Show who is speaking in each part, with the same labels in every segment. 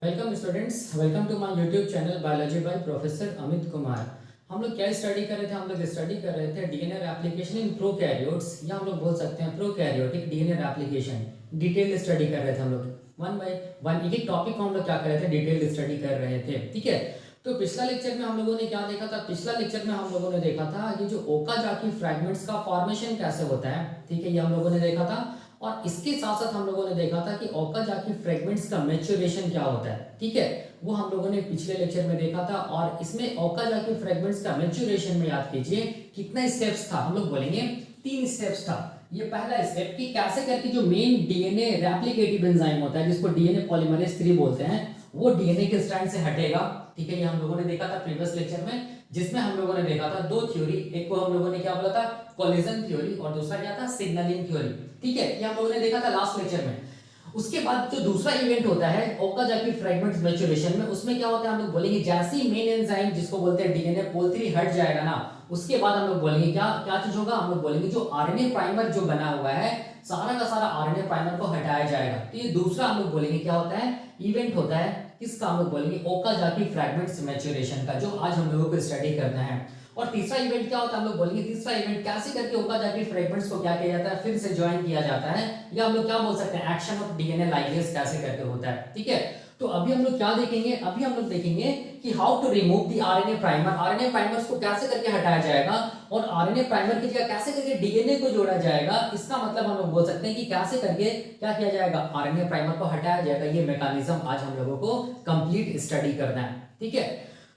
Speaker 1: Welcome students, welcome to my YouTube channel biology by professor Amit Kumar. हम लोग क्या study कर रहे थे? हम लोग स्टडी कर रहे थे डीएनए रेप्लिकेशन इन प्रोकैरियोट्स, या हम लोग बोल सकते हैं prokaryotic DNA replication. Detail study कर रहे थे हम लोग वन बाय वन, एक एक टॉपिक को हम लोग क्या कर रहे थे, डिटेल स्टडी कर रहे थे। ठीक है, तो पिछला लेक्चर में हम लोगों ने क्या देखा था? पिछला लेक्चर में हम लोगों ने देखा था ये जो ओकाजाकी फ्रैगमेंट्स का फॉर्मेशन कैसे होता है। ठीक है, ये हम लोगों ने देखा था। और इसके साथ साथ हम लोगों ने देखा था कि ओकाजाकी फ्रैगमेंट्स का मैच्योरेशन क्या होता है। ठीक है, वो हम लोगों ने पिछले लेक्चर में देखा था। और इसमें ओकाजाकी फ्रैगमेंट्स का मैच्योरेशन में याद कीजिए कितना स्टेप्स था। हम लोग बोलेंगे 3 स्टेप्स था। ये पहला स्टेप कि कैसे करके जो मेन डीएनए रेप्लिकेटिव एंजाइम होता है, जिसको डीएनए पॉलीमरेज 3 बोलते हैं, वो डीएनए के स्ट्रैंड से हटेगा। ठीक है, ये हम लोगों ने देखा था प्रीवियस लेक्चर में, जिसमें हम लोगों ने देखा था 2 थ्योरी। एक को हम लोगों ने क्या बोला था? कोलिजन थ्योरी, और दूसरा क्या था? Signalling theory. ठीक है, ये हम लोगों ने देखा था लास्ट लेक्चर में। उसके बाद जो दूसरा इवेंट होता है ओकाजाकी फ्रैगमेंट्स मैच्योरेशन में, उसमें क्या होता है? हम लोग बोलेंगे जैसे ही मेन एंजाइम जिसको बोलते हैं डीएनए पोल 3 हट जाएगा ना, उसके बाद हम लोग बोलेंगे क्या क्या चीज होगा? हम लोग बोलेंगे जो आरएनए प्राइमर जो बना हुआ है, सारा का सारा आरएनए प्राइमर को हटाया जाएगा। तो ये दूसरा हम लोग बोलेंगे क्या होता है? इवेंट होता है। किसका? हम लोग बोलेंगे ओकाजाकी फ्रैगमेंट्स मैच्योरेशन का, जो आज हम लोगों को स्टडी करना है। और तीसरा इवेंट क्या होता है? हम लोग बोलेंगे तीसरा इवेंट कैसे करके ओकाजाकी फ्रैगमेंट्स को क्या किया जाता है? फिर से ज्वाइन किया जाता है, या हम लोग क्या बोल सकते हैं? एक्शन ऑफ डीएनए लाइगेज कैसे करके होता है। ठीक है, तो अभी हम लोग क्या देखेंगे? अभी हम लोग देखेंगे कि how to remove the RNA primer. RNA primers को कैसे करके हटाया जाएगा, और आरएनए प्राइमर की जगह कैसे करके डीएनए को जोड़ा जाएगा। इसका मतलब हम लोग बोल सकते हैं कि कैसे करके क्या किया जाएगा? आरएनए प्राइमर को हटाया जाएगा। ये मैकेनिज्म आज हम लोगों को कंप्लीट स्टडी करना है। ठीक है,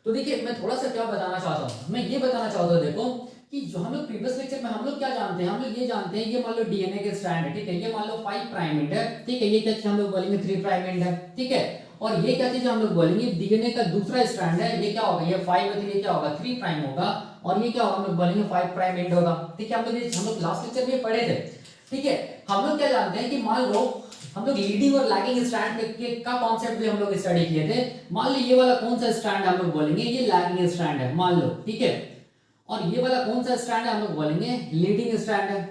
Speaker 1: तो देखिए मैं थोड़ा सा क्या बताना चाहता हूँ, मैं ये बताना चाहता हूँ, देखो कि जो हम लोग प्रीवियस लेक्चर में हम लोग क्या जानते हैं? हम लोग ये जानते हैं, ये मान लो डीएनए के स्ट्रैंड है। ठीक है, ये मान लो 5 प्राइम एंड है। ठीक है, ये क्या चीज हम लोग बोलेंगे? 3 प्राइम एंड है। ठीक है, और ये क्या चीज हम लोग बोलेंगे? डीएनए का दूसरा स्ट्रैंड है। ये क्या होगा? ये 5 है, तो ये क्या होगा? 3 प्राइम होगा। और ये क्या होगा? हम लोग बोलेंगे 5 प्राइम एंड होगा। ठीक है, हम लोग लास्ट लेक्चर में पढ़े थे। ठीक है, हम लोग क्या जानते हैं कि मान लो हम लोग लीडिंग और लैगिंग स्ट्रैंड का कॉन्सेप्ट भी हम लोग स्टडी किए थे। मान लो ये वाला कौन सा स्ट्रैंड हम लोग बोलेंगे? ये लैगिंग स्ट्रैंड है, मान लो। ठीक है, और ये वाला कौन सा स्ट्रैंड है? हम लोग बोलेंगे लीडिंग स्ट्रैंड है।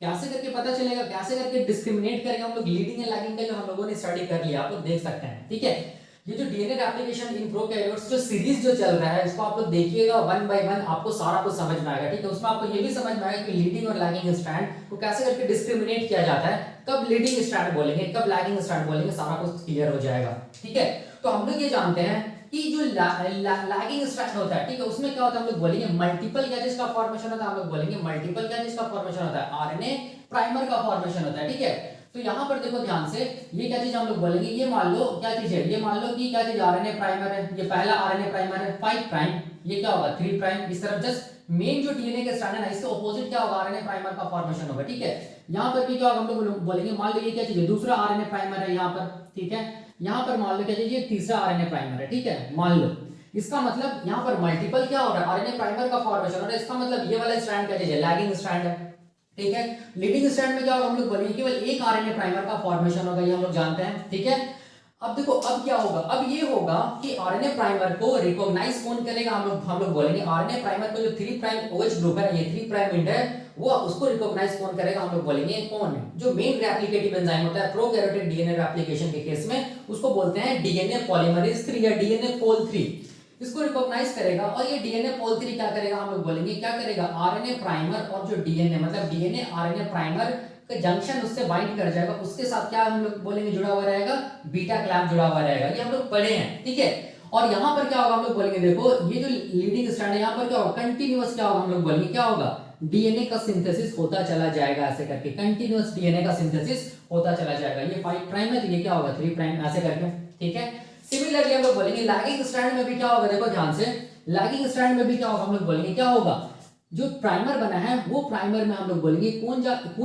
Speaker 1: कैसे करके पता चलेगा? कैसे करके डिस्क्रिमिनेट करेंगे हम लोग लीडिंग एंड लैगिंग का, जो हम लोगों ने स्टडी कर लिया, आप लोग देख सकते हैं। ठीक है, ये जो डीएनए एप्लीकेशन इन प्रोकैरियोट्स जो सीरीज जो चल रहा है, इसको आप लोग देखिएगा वन बाय वन, आपको सारा कुछ समझ में आएगा। ठीक है, उसमें आपको ये भी समझ में आएगा कि लीडिंग और लैगिंग स्ट्रैंड को कैसे करके डिस्क्रिमिनेट किया जाता है, कब लीडिंग स्ट्रैंड बोलेंगे, कब लैगिंग स्ट्रैंड बोलेंगे, सारा कुछ क्लियर हो जाएगा। ठीक है, तो हम लोग ये जानते हैं कि जो लैगिंग स्ट्रैंड होता है, ठीक है, उसमें क्या होता है? हम लोग बोलेंगे मल्टीपल गैजेस का फॉर्मेशन होता है। हम लोग बोलेंगे मल्टीपल गैजेस का फॉर्मेशन होता है, आरएनए प्राइमर का फॉर्मेशन होता है। ठीक है, तो यहाँ पर देखो ध्यान से, ये क्या चीज हम लोग बोलेंगे? ये मान लो क्या चीज है? ये मान लो कि क्या चीज? आरएनए प्राइमर है। ये पहला आरएनए प्राइमर है 5 प्राइम, ये क्या होगा? 3 प्राइम। इस तरफ जस्ट मेन जो डीएनए के स्ट्रैंड है ना, इसके ऑपोजिट क्या होगा? आरएनए प्राइमर का फॉर्मेशन होगा। ठीक है, यहाँ पर भी क्या होगा? हम लोग बोलेंगे मान लो ये क्या चीज है? दूसरा आरएनए प्राइमर है यहाँ पर। ठीक है, यहाँ पर मान लो क्या चीज? ये तीसरा आरएनए प्राइमर है। ठीक है, मान लो इसका मतलब यहाँ पर मल्टीपल क्या हो रहा है? आरएनए प्राइमर का फॉर्मेशन हो रहा है। इसका मतलब ये वाला स्ट्रैंड क्या चीज है? लैगिंग स्ट्रैंड है। ठीक है, लीडिंग स्ट्रैंड में क्या होगा? हम लोग बोलेंगे केवल एक आरएनए प्राइमर का फॉर्मेशन होगा, ये हम लोग जानते हैं। ठीक है, अब देखो अब क्या होगा? अब ये होगा कि आरएनए प्राइमर को रिकॉग्नाइज कौन करेगा? हम लोग बोलेंगे आरएनए प्राइमर को जो 3 प्राइम ओएच ग्रुप है, ये 3 प्राइम एंड है, वो उसको रिकॉग्नाइज कौन करेगा? हम लोग बोलेंगे कौन? जो मेन रेप्लिकेटिव एंजाइम होता है प्रोकैरियोटिक डीएनए रेप्लिकेशन के केस में, उसको बोलते हैं डीएनए पॉलीमरेज 3 या डीएनए पोल 3। इसको रिकॉग्नाइज करेगा, और ये डीएनए पोल 3 क्या करेगा? हम लोग बोलेंगे क्या करेगा? आरएनए प्राइमर और जो डीएनए मतलब डीएनए आरएनए प्राइमर का जंक्शन उससे बाइंड कर जाएगा। उसके साथ क्या हम लोग बोलेंगे जुड़ा हुआ रहेगा? बीटा क्लैम्प जुड़ा हुआ रहेगा। ये हम लोग पढ़े हैं। ठीक है, और यहाँ पर क्या होगा? हम लोग बोलेंगे देखो ये जो लीडिंग स्ट्रैंड है, यहाँ पर क्या होगा? कंटिन्यूअस क्या होगा? हम लोग बोलेंगे क्या होगा? डीएनए का सिंथेसिस होता चला जाएगा, ऐसे करके कंटिन्यूअस डीएनए का सिंथेसिस होता चला जाएगा। ये 5 प्राइम है, तो ये क्या होगा? 3 प्राइम, ऐसे करके। ठीक है, सिमिलरली हम लोग बोलेंगे लैगिंग स्ट्रैंड में भी क्या होगा? देखो ध्यान से, लैगिंग स्ट्रैंड में भी क्या होगा? हम लोग बोलेंगे क्या होगा? जो प्राइमर बना है, वो प्राइमर में हम लोग बोलेंगे कौन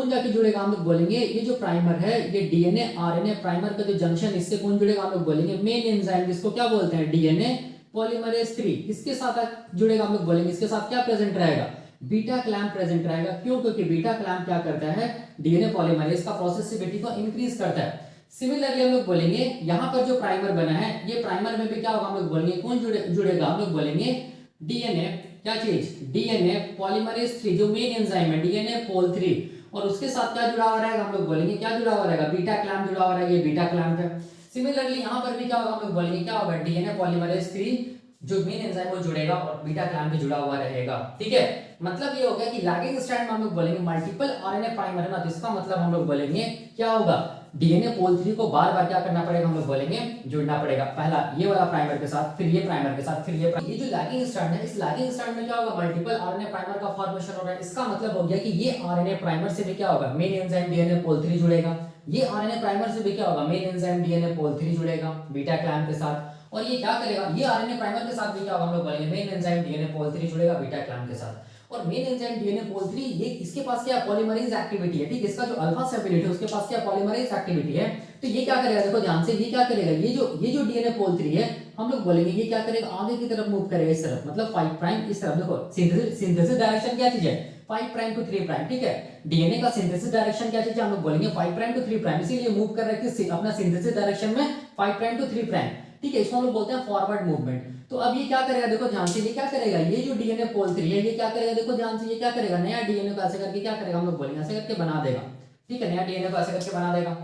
Speaker 1: जाके जुड़ेगा? हम लोग बोलेंगे ये जो प्राइमर है, ये डीएनए आरएनए प्राइमर का जो जंक्शन, इससे कौन जुड़ेगा? हम लोग बोलेंगे मेन एंजाइम, जिसको क्या बोलते हैं? DNA polymerase 3। इसके साथ जुड़ेगा, हम लोग बोलेंगे इसके साथ क्या प्रेजेंट रहेगा? बीटा क्लैम्प प्रेजेंट रहेगा। क्यों? क्योंकि बीटा क्लैम्प क्या करता है? डीएनए पॉलीमरेज का प्रोसेसिबिलिटी को इंक्रीज करता है। सिमिलरली हम लोग बोलेंगे यहाँ पर जो प्राइमर बना है, ये प्राइमर में भी क्या होगा? हम लोग बोलेंगे कौन जुड़ेगा? हम लोग बोलेंगे डीएनए क्या चीज? डीएनए पॉलीमरेज 3, जो मेन एंजाइम है डीएनए पोल 3, और उसके साथ क्या जुड़ा हुआ रहेगा? हम लोग बोलेंगे क्या जुड़ा हुआ रहेगा? बीटा क्लैम्प जुड़ा हुआ रहेगा। ये बीटा क्लैम्प है। सिमिलरली यहाँ पर भी क्या होगा, हम लोग बोलेंगे क्या होगा, डीएनए पॉलीमरेज 3 जो मेन एंजाइम वो जुड़ेगा और बीटा ग्लैंड भी जुड़ा हुआ रहेगा। ठीक है, मतलब ये हो गया कि लैगिंग स्ट्रैंड में हम लोग बोलेंगे मल्टीपल आरएनए प्राइमर है ना, तो इसका मतलब हम लोग बोलेंगे क्या होगा, डीएनए पोल 3 को बार बार क्या करना पड़ेगा, हम लोग बोलेंगे जुड़ना पड़ेगा, पहला ये वाला प्राइमर के साथ, फिर ये प्राइमर के साथ, फिर ये जो लैगिंग स्ट्रैंड है, इस लैगिंग स्ट्रैंड में क्या होगा, मल्टीपल आरएनए प्राइमर का फॉर्मेशन हो रहा है। इसका मतलब हो गया कि ये आरएनए प्राइमर से भी क्या होगा, मेन एंजाइम डीएनए पोल 3 जुड़ेगा, ये आरएनए प्राइमर से भी क्या होगा, मेन एंजाइम डीएनए पोल 3 जुड़ेगा बीटा ग्लैंड के साथ, और ये क्या करेगा, ये आरएनए प्राइमर के साथ भी क्या होगा, हम लोग बोलेंगे मेन एंजाइम डीएनए पोल 3 जुड़ेगा बीटा ग्लैंड के साथ। और मेन एंजाइम डीएनए पोल 3 ये इसके पास क्या पॉलीमरेज एक्टिविटी है, ठीक, इसका जो अल्फा सबयूनिट है उसके पास क्या पॉलीमरेज एक्टिविटी है, तो ये क्या करेगा, देखो ध्यान से, ये क्या करेगा, ये जो डीएनए पोल 3 है, हम लोग बोलेंगे ये क्या करेगा, आगे की तरफ मूव करेगा, इस तरफ, मतलब 5 प्राइम इस तरफ, देखो सिंथेसिस डायरेक्शन क्या चीज है, 5 प्राइम टू 3 प्राइम, ठीक है, डीएनए का सिंथेसिस डायरेक्शन क्या चीज है, हम लोग बोलेंगे 5 प्राइम टू 3 प्राइम, इसीलिए मूव कर रहा है अपना सिंथेसिस डायरेक्शन में 5 प्राइम टू 3 प्राइम, ठीक है, इसको हम लोग बोलते हैं फॉरवर्ड मूवमेंट। तो अब ये क्या करेगा, देखो ध्यान से, ये क्या करेगा, ये जो डीएनए पोल 3 है ये क्या करेगा, देखो ध्यान से, ये क्या करेगा, नया डीएनए को ऐसे करके क्या करेगा, हम लोग बोलेंगे ऐसे करके बना देगा, ठीक है, नया डीएनए को ऐसे करके बना देगा।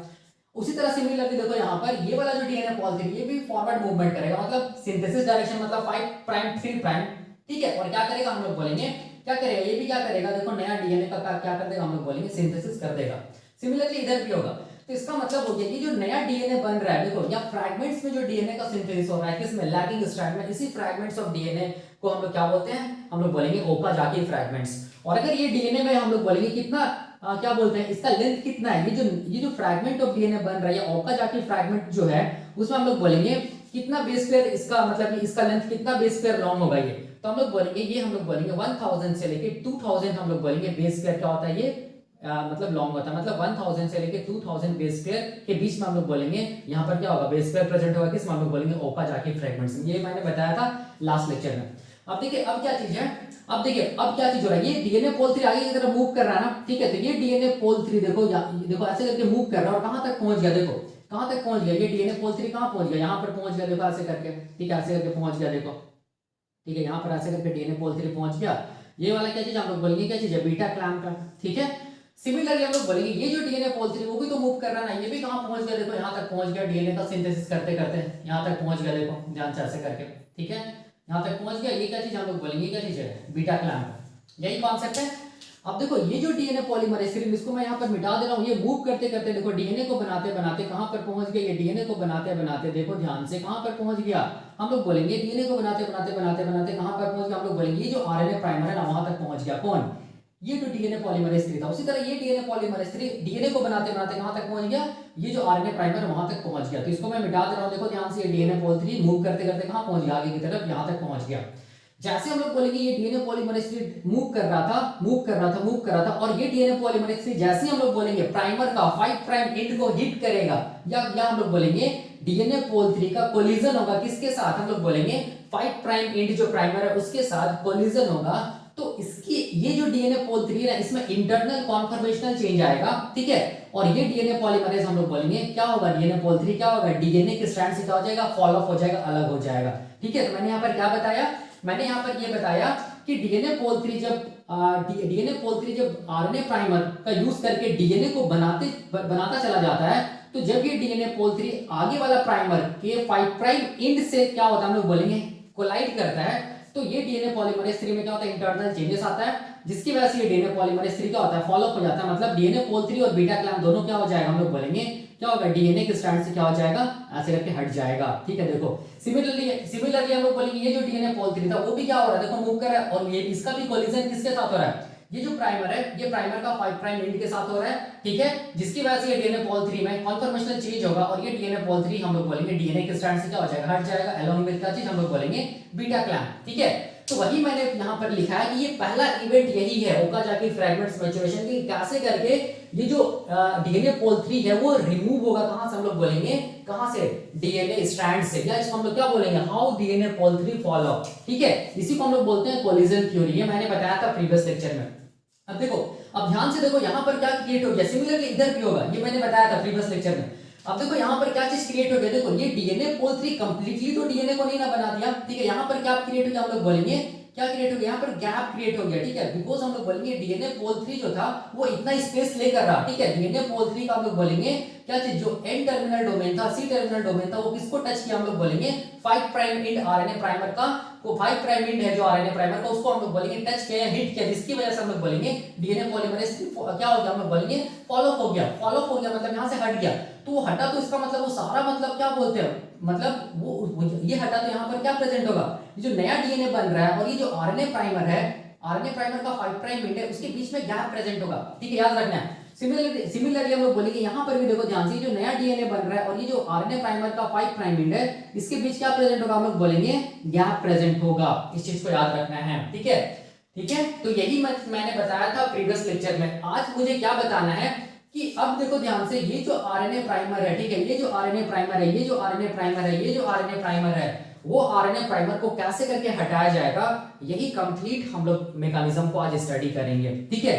Speaker 1: उसी तरह सिमिलरली देखो यहाँ पर ये वाला जो डीएनए पोल 3 ये भी फॉरवर्ड मूवमेंट करेगा, मतलब सिंथेसिस डायरेक्शन मतलब 5 प्राइम 3 प्राइम, ठीक है, और क्या करेगा, हम लोग बोलेंगे क्या करेगा, ये भी क्या करेगा, देखो नया डीएनए का क्या कर देगा, हम लोग बोलेंगे सिंथेसिस कर देगा। सिमिलरली इधर भी होगा, तो इसका मतलब हो गया कि जो नया डीएनए बन रहा है, देखो या फ्रैगमेंट्स में जो डीएनए का सिंथेसिस हो रहा है, किसमें, लैगिंग स्ट्रैंड में, इसी फ्रैगमेंट्स ऑफ डीएनए को हम लोग क्या बोलते हैं, हम लोग बोलेंगे ओकाजाकी फ्रैगमेंट्स। और अगर ये डीएनए में हम लोग बोलेंगे कितना क्या बोलते हैं, इसका लेंथ कितना है, ये जो फ्रैगमेंट ऑफ डीएनए बन रहा है, ओकाजाकी फ्रैगमेंट जो है, उसमें हम लोग बोलेंगे कितना बेस पेयर इसका, मतलब कि इसका लेंथ कितना बेस पेयर लॉन्ग होगा ये, तो हम लोग बोलेंगे ये, हम लोग बोलेंगे 1000 से लेके 2000 हम लोग बोलेंगे बेस पेयर क्या होता है, ये मतलब लॉन्ग होता है, मतलब 1000 से लेके 2000 बेस पेयर के बीच में हम लोग बोलेंगे यहाँ पर क्या होगा, बेस पेयर प्रेजेंट होगा, किस में हम लोग बोलेंगे ओकाजाकी फ्रैगमेंट्स में, ये मैंने बताया था लास्ट लेक्चर में। अब देखिए अब क्या चीज है, अब देखिए अब क्या चीज हो रहा है, ये डीएनए पोल 3 आगे की तरफ मूव कर रहा है ना, ठीक है, तो ये डीएनए पोल 3 देखो देखो ऐसे करके मूव कर रहा है, और कहां तक पहुंच गया, देखो कहां तक पहुंच गया, ये डीएनए पोल 3 कहां पहुंच गया, यहां पर पहुंच गया, देखो ऐसे करके, ठीक है, ऐसे करके पहुंच गया, देखो ठीक है, यहाँ पर ऐसे करके डीएनए पोल 3 पहुंच गया, ये वाला क्या चीज हम लोग बोलेंगे, क्या चीज है, बीटा क्लैम्प का, ठीक है। सिमिलरली हम लोग बोलेंगे ये जो डीएनए पोल 3 वो भी तो मूव कर रहा है ना, ये भी कहां पहुंच गया, देखो यहाँ तक पहुंच गया, डीएनए का सिंथेसिस करते करते यहाँ तक पहुंच गया, देखो ध्यान से ऐसे करके, ठीक है, यहाँ तक पहुंच गया, ये क्या चीज हम लोग बोलेंगे, क्या चीज है, बीटा क्लैम्प, यही कॉन्सेप्ट है। अब देखो ये जो डीएनए पॉलीमरेज, इसको मैं यहाँ पर मिटा दे रहा हूँ, ये मूव करते करते देखो डीएनए को बनाते बनाते कहां पर पहुंच गया, ये डीएनए को बनाते बनाते देखो ध्यान से कहां पर पहुंच गया, हम लोग बोलेंगे डीएनए को बनाते बनाते बनाते बनाते कहां पर पहुंच गया, हम लोग बोलेंगे ये जो आरएनए प्राइमर है ना वहां तक पहुंच गया, कौन, ये जो डीएनए पॉलीमरेज 3 था। उसी तरह ये डीएनए पॉलीमरेज 3 डीएनए को बनाते बनाते कहां तक पहुंच गया, ये जो आरएनए प्राइमर वहां तक पहुंच गया, तो इसको मैं मिटा दे रहा हूं, देखो ध्यान से, ये डीएनए पोल 3 मूव करते करते कहां पहुंच गया, आगे की तरफ यहां तक पहुंच गया। जैसे हम लोग बोलेंगे ये डीएनए पॉलीमरेज 3 मूव कर रहा था, और ये डीएनए पॉलीमरेज 3 जैसे हम लोग बोलेंगे प्राइमर का 5 प्राइम एंड को हिट करेगा, या हम लोग बोलेंगे डीएनए पोल 3 का कोलिजन होगा किसके साथ, हम लोग बोलेंगे 5 प्राइम एंड जो प्राइमर है उसके साथ कोलिजन होगा, तो इसकी ये जो डीएनए पोल 3 है इसमें इंटरनल कॉन्फॉर्मेशनल चेंज आएगा, ठीक है, और ये डीएनए पॉलीमरेज हम लोग बोलेंगे क्या होगा, डीएनए पोल 3 क्या होगा, डीएनए के स्ट्रैंड से क्या हो जाएगा, फॉल ऑफ हो जाएगा, अलग हो जाएगा, ठीक है। तो मैंने यहाँ पर क्या बताया, मैंने यहाँ पर ये बताया कि डीएनए पोल 3 जब आरएनए प्राइमर का यूज करके डीएनए को बनाता चला जाता है, तो जब ये डीएनए पोल 3 आगे वाला प्राइमर के 5 प्राइम एंड से क्या होता है, हम लोग बोलेंगे कोलाइड करता है, तो ये डीएनए पॉलीमरेज 3 में क्या होता है, इंटरनल चेंजेस आता है, जिसकी वजह से ये डीएनए पॉलीमरेज 3 क्या होता है, फॉलो अप हो जाता है, मतलब डीएनए पोल 3 और बीटा क्लैम्प दोनों क्या हो जाएगा, हम लोग बोलेंगे क्या होगा, डीएनए के स्ट्रैंड से क्या हो जाएगा, ऐसे करके हट जाएगा, ठीक है। देखो सिमिलरली हम लोग बोलेंगे ये जो डीएनए पोल 3 था वो भी क्या हो रहा है, देखो मूव कर रहा है, और ये इसका भी कोलिजन किसके साथ हो रहा है, ये जो प्राइमर है ये प्राइमर का 5 प्राइम एंड के साथ हो रहा है, ठीक है, जिसकी वजह से ये डीएनए पोल 3 में कॉन्फॉर्मेशनल चेंज होगा, और ये डीएनए पोल 3 हम लोग बोलेंगे डीएनए के स्ट्रैंड से क्या हो जाएगा, हट जाएगा, अलोंग विद क्या चीज हम लोग बोलेंगे बीटा क्लैम्प, ठीक है। तो वही मैंने यहाँ पर लिखा है कि ये पहला इवेंट यही है ओकाजाकी फ्रैगमेंट्स मैच्योरेशन की, कैसे करके ये जो डीएनए पोल 3 है वो रिमूव होगा, कहां से हम लोग बोलेंगे, कहां से, डीएनए स्ट्रैंड से, या इसको हम लोग क्या बोलेंगे, how DNA pol 3 fall off, ठीक है, इसी को हम लोग बोलते हैं कोलिजन थ्योरी, ये मैंने बताया था प्रीवियस लेक्चर में। अब देखो, अब ध्यान से देखो यहाँ पर क्या क्रिएट हो गया, सिमिलरली इधर भी होगा, ये मैंने बताया था प्रीवियस लेक्चर में। अब देखो यहाँ पर क्या चीज क्रिएट हो गया, देखो ये डीएनए पोल 3 कंप्लीटली तो डीएनए को नहीं ना बना दिया, ठीक है, यहाँ पर क्या क्रिएट हो गया, हम लोग बोलेंगे क्या क्रिएट हो गया, यहाँ पर गैप क्रिएट हो गया, ठीक है, बिकॉज हम लोग बोलेंगे डीएनए पोल 3 जो था वो इतना स्पेस लेकर रहा, ठीक है, डीएनए पोल 3 का हम लोग बोलेंगे क्या चीज, जो एन टर्मिनल डोमेन था, सी टर्मिनल डोमेन था, वो किसको टच किया, हम लोग बोलेंगे 5 प्राइम एंड आरएनए प्राइमर का, वो 5 प्राइम एंड है जो आरएनए प्राइमर का, उसको हम लोग बोलेंगे टच किया, हिट किया, जिसकी वजह से हम लोग बोलेंगे डीएनए पॉलीमरेज क्या हो गया, हम लोग बोलेंगे फॉलो हो गया, फॉलो हो गया मतलब यहाँ से हट गया, तो वो हटा तो इसका मतलब वो सारा मतलब क्या बोलते हैं, मतलब वो ये हटा तो यहाँ पर क्या प्रेजेंट होगा, ये जो नया डीएनए बन रहा है और ये जो आरएनए प्राइमर है, आरएनए प्राइमर का 5 प्राइम एंड है, उसके बीच में गैप प्रेजेंट होगा, ठीक है, याद रखना है। सिमिलरली हम लोग बोलेंगे यहाँ पर भी देखो ध्यान से, जो नया डीएनए बन रहा है और ये जो आरएनए प्राइमर का 5 प्राइम एंड है, इसके बीच क्या प्रेजेंट होगा, हम लोग बोलेंगे गैप प्रेजेंट होगा, इस चीज को याद रखना है, ठीक है, ठीक है। तो यही मैंने बताया था प्रीवियस लेक्चर में। आज मुझे क्या बताना है कि अब देखो ध्यान से, ये जो आरएनए प्राइमर है, ठीक है, ये जो आरएनए प्राइमर है, ये जो आरएनए प्राइमर है, ये जो आरएनए प्राइमर है, वो आरएनए प्राइमर को कैसे करके हटाया जाएगा, यही कंप्लीट हम लोग मैकेनिज्म को आज स्टडी करेंगे, ठीक है।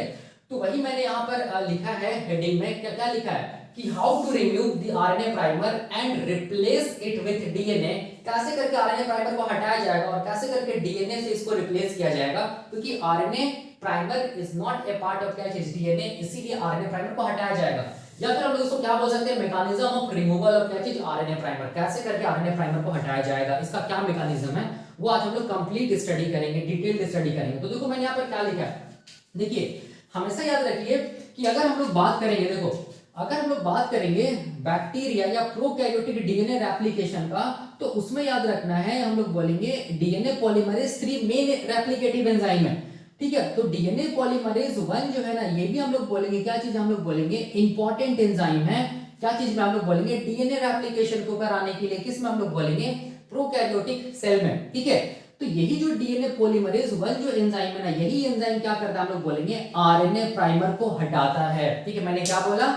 Speaker 1: तो वही मैंने यहाँ पर लिखा है हेडिंग में, क्या क्या लिखा है कि how to remove the RNA primer and replace it with DNA, कैसे करके आरएनए प्राइमर को हटाया जाएगा और कैसे करके डीएनए से इसको रिप्लेस किया जाएगा, क्योंकि RNA primer is not a part of क्या चीज, डीएनए, इसीलिए आरएनए प्राइमर को हटाया जाएगा। या फिर हम लोग इसको क्या बोल सकते हैं, मैकेनिज्म ऑफ रिमूवल ऑफ क्या चीज, आरएनए प्राइमर, कैसे करके आरएनए प्राइमर को हटाया जाएगा, इसका क्या मैकेनिज्म है, वो आज हम लोग कंप्लीट स्टडी करेंगे, डिटेल्ड स्टडी करेंगे। तो देखो मैंने यहाँ पर क्या लिखा है, देखिए हमेशा याद रखिए कि अगर हम लोग बात करेंगे, देखो अगर हम लोग बात करेंगे बैक्टीरिया या प्रोकैरियोटिक डीएनए रेप्लिकेशन का, तो उसमें याद रखना है हम लोग बोलेंगे DNA polymerase 3 main replicative enzyme है, ठीक है। तो डीएनए पॉलीमरेज 1 जो है ना, ये भी हम लोग बोलेंगे क्या चीज, हम लोग बोलेंगे इंपॉर्टेंट एंजाइम है, क्या चीज में हम लोग बोलेंगे, डीएनए रेप्लिकेशन को कराने के लिए, किस में हम लोग बोलेंगे, प्रोकैरियोटिक सेल में, ठीक है। तो यही जो डीएनए पॉलीमरेज 1 जो एंजाइम है ना, यही एंजाइम क्या करता है, हम लोग बोलेंगे आरएनए प्राइमर को हटाता है, ठीक है। मैंने क्या बोला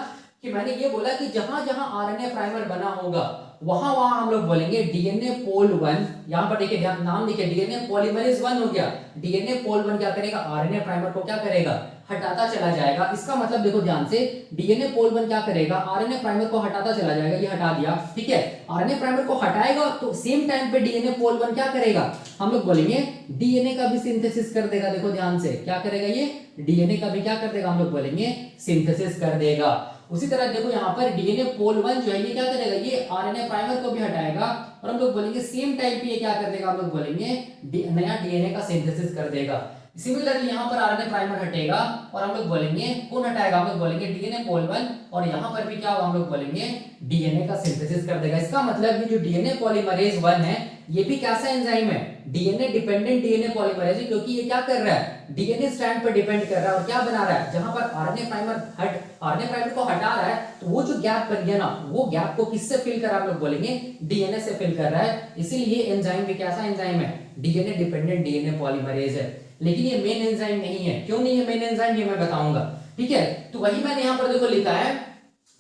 Speaker 1: कि मैंने ये बोला कि जहां जहां आरएनए प्राइमर बना होगा वहां वहां हम लोग बोलेंगे डीएनए पोल 1, यहां पर देखिए ध्यान, नाम देखिए, डीएनए पॉलीमरेज 1 हो गया, डीएनए पोल 1 क्या करेगा, आरएनए प्राइमर को क्या करेगा, हटाता चला जाएगा। इसका मतलब देखो ध्यान से, डीएनए पोल 1 क्या करेगा, आरएनए प्राइमर को हटाता चला जाएगा, ये हटा दिया, ठीक है। आरएनए प्राइमर को हटाएगा तो सेम टाइम पे डीएनए पोल 1 क्या करेगा, हम लोग बोलेंगे डीएनए का भी सिंथेसिस कर देगा, देखो ध्यान से क्या करेगा, ये डीएनए का भी क्या कर देगा, हम लोग बोलेंगे सिंथेसिस कर देगा। उसी तरह देखो यहाँ पर डीएनए पोल 1 जो है ये क्या करेगा, ये आरएनए प्राइमर को भी हटाएगा और हम लोग बोलेंगे सेम टाइम पे ये क्या कर देगा, हम लोग बोलेंगे नया डीएनए का सिंथेसिस कर देगा। सिमिलरली यहाँ पर आरएनए प्राइमर हटेगा और हम लोग बोलेंगे कौन हटाएगा, हम लोग बोलेंगे डीएनए पोल 1, और यहाँ पर भी क्या होगा, हम लोग बोलेंगे डीएनए का सिंथेसिस कर देगा। इसका मतलब ये जो डीएनए पॉलीमरेज 1 है, ये भी कैसा एंजाइम है, डीएनए डिपेंडेंट डीएनए पॉलीमरेज, क्योंकि ये क्या कर रहा है, डीएनए स्ट्रैंड पर डिपेंड कर रहा है और क्या बना रहा है, जहां पर आरएनए प्राइमर को हटा रहा है, तो वो जो गैप बन गया ना, वो गैप को किससे फिल कर रहा है, हम लोग बोलेंगे डीएनए से फिल कर रहा है। इसीलिए एंजाइम भी कैसा एंजाइम है, डीएनए डिपेंडेंट डीएनए पॉलीमरेज है। लेकिन ये मेन एंजाइम नहीं है, क्यों नहीं है मेन एंजाइम, ये मैं बताऊंगा, ठीक है। तो वही मैंने यहाँ पर देखो लिखा है,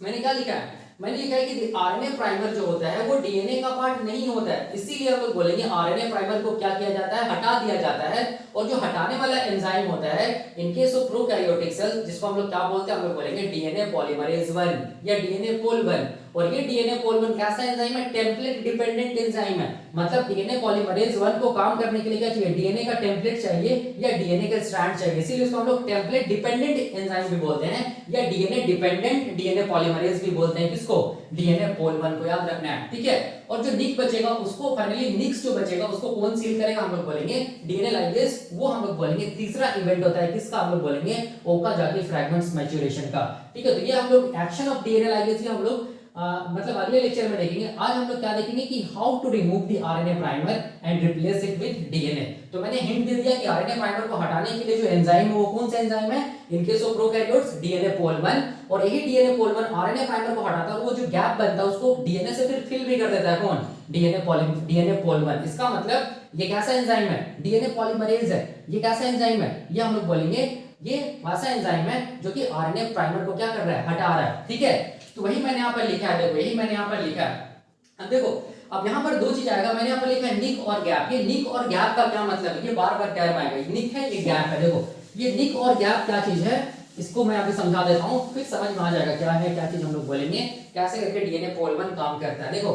Speaker 1: मैंने क्या लिखा है, मैंने लिखा है कि आरएनए प्राइमर जो होता है वो डीएनए का पार्ट नहीं होता है, इसीलिए हम लोग बोलेंगे आरएनए प्राइमर को क्या किया जाता है, हटा दिया जाता है। और जो हटाने वाला एंजाइम होता है in case of prokaryotic cell, जिसको हम लोग क्या बोलते हैं, हम लोग बोलेंगे डीएनए पॉलीमरेज 1 या डीएनए पोल 1। और ये डीएनए पोल 1 कैसा एंजाइम है, टेम्पलेट डिपेंडेंट एंजाइम है, मतलब डीएनए पॉलीमरेज 1 को काम करने के लिए क्या चाहिए, डीएनए का टेम्पलेट चाहिए या डीएनए का स्ट्रैंड चाहिए, इसीलिए उसको हम लोग टेम्पलेट डिपेंडेंट एंजाइम भी बोलते हैं या डीएनए डिपेंडेंट डीएनए पॉलीमरेज भी बोलते हैं। किसको, डीएनए पोल 1 को याद रखना है, ठीक है। और जो निक बचेगा उसको फाइनली, निक्स जो बचेगा उसको कौन सील करेगा, हम लोग बोलेंगे डीएनए लाइगेज, वो हम लोग बोलेंगे तीसरा इवेंट होता है, किसका, हम लोग बोलेंगे ओकाजाकी फ्रैगमेंट्स मैच्योरेशन का, ठीक है। तो ये हम लोग एक्शन ऑफ डीएनए लाइगेज हम लोग मतलब अगले लेक्चर में देखेंगे। आज हम लोग क्या देखेंगे कि how to remove the RNA primer and replace it with DNA. तो मैंने हिंट दे दिया कि आरएनए प्राइमर को हटाने के लिए जो एंजाइम है वो कौन सा एंजाइम है, in case of prokaryotes DNA pol 1, और यही डीएनए पोल 1 आरएनए प्राइमर को हटाता है और वो जो गैप बनता है उसको डीएनए से फिर फिल भी कर देता है, कौन, डीएनए पोल 1। इसका मतलब ये कैसा एंजाइम है, डीएनए पॉलीमरेज है, ये कैसा एंजाइम है, ये हम लोग बोलेंगे ये वैसा एंजाइम है जो कि आरएनए प्राइमर को क्या कर रहा है, हटा रहा है, ठीक है। तो वही मैंने यहाँ पर लिखा है, देखो यही मैंने यहाँ पर लिखा है। अब देखो, अब यहाँ पर दो चीज आएगा, मैंने यहाँ पर लिखा है निक और गैप। ये निक और गैप का क्या मतलब है, ये बार बार टर्म आएगा, निक है ये गैप है। देखो ये निक और गैप क्या चीज है, इसको मैं अभी समझा देता हूँ, फिर समझ में आ जाएगा क्या है क्या चीज हम लोग बोलेंगे, कैसे करके डीएनए पोल 1 काम करता है। देखो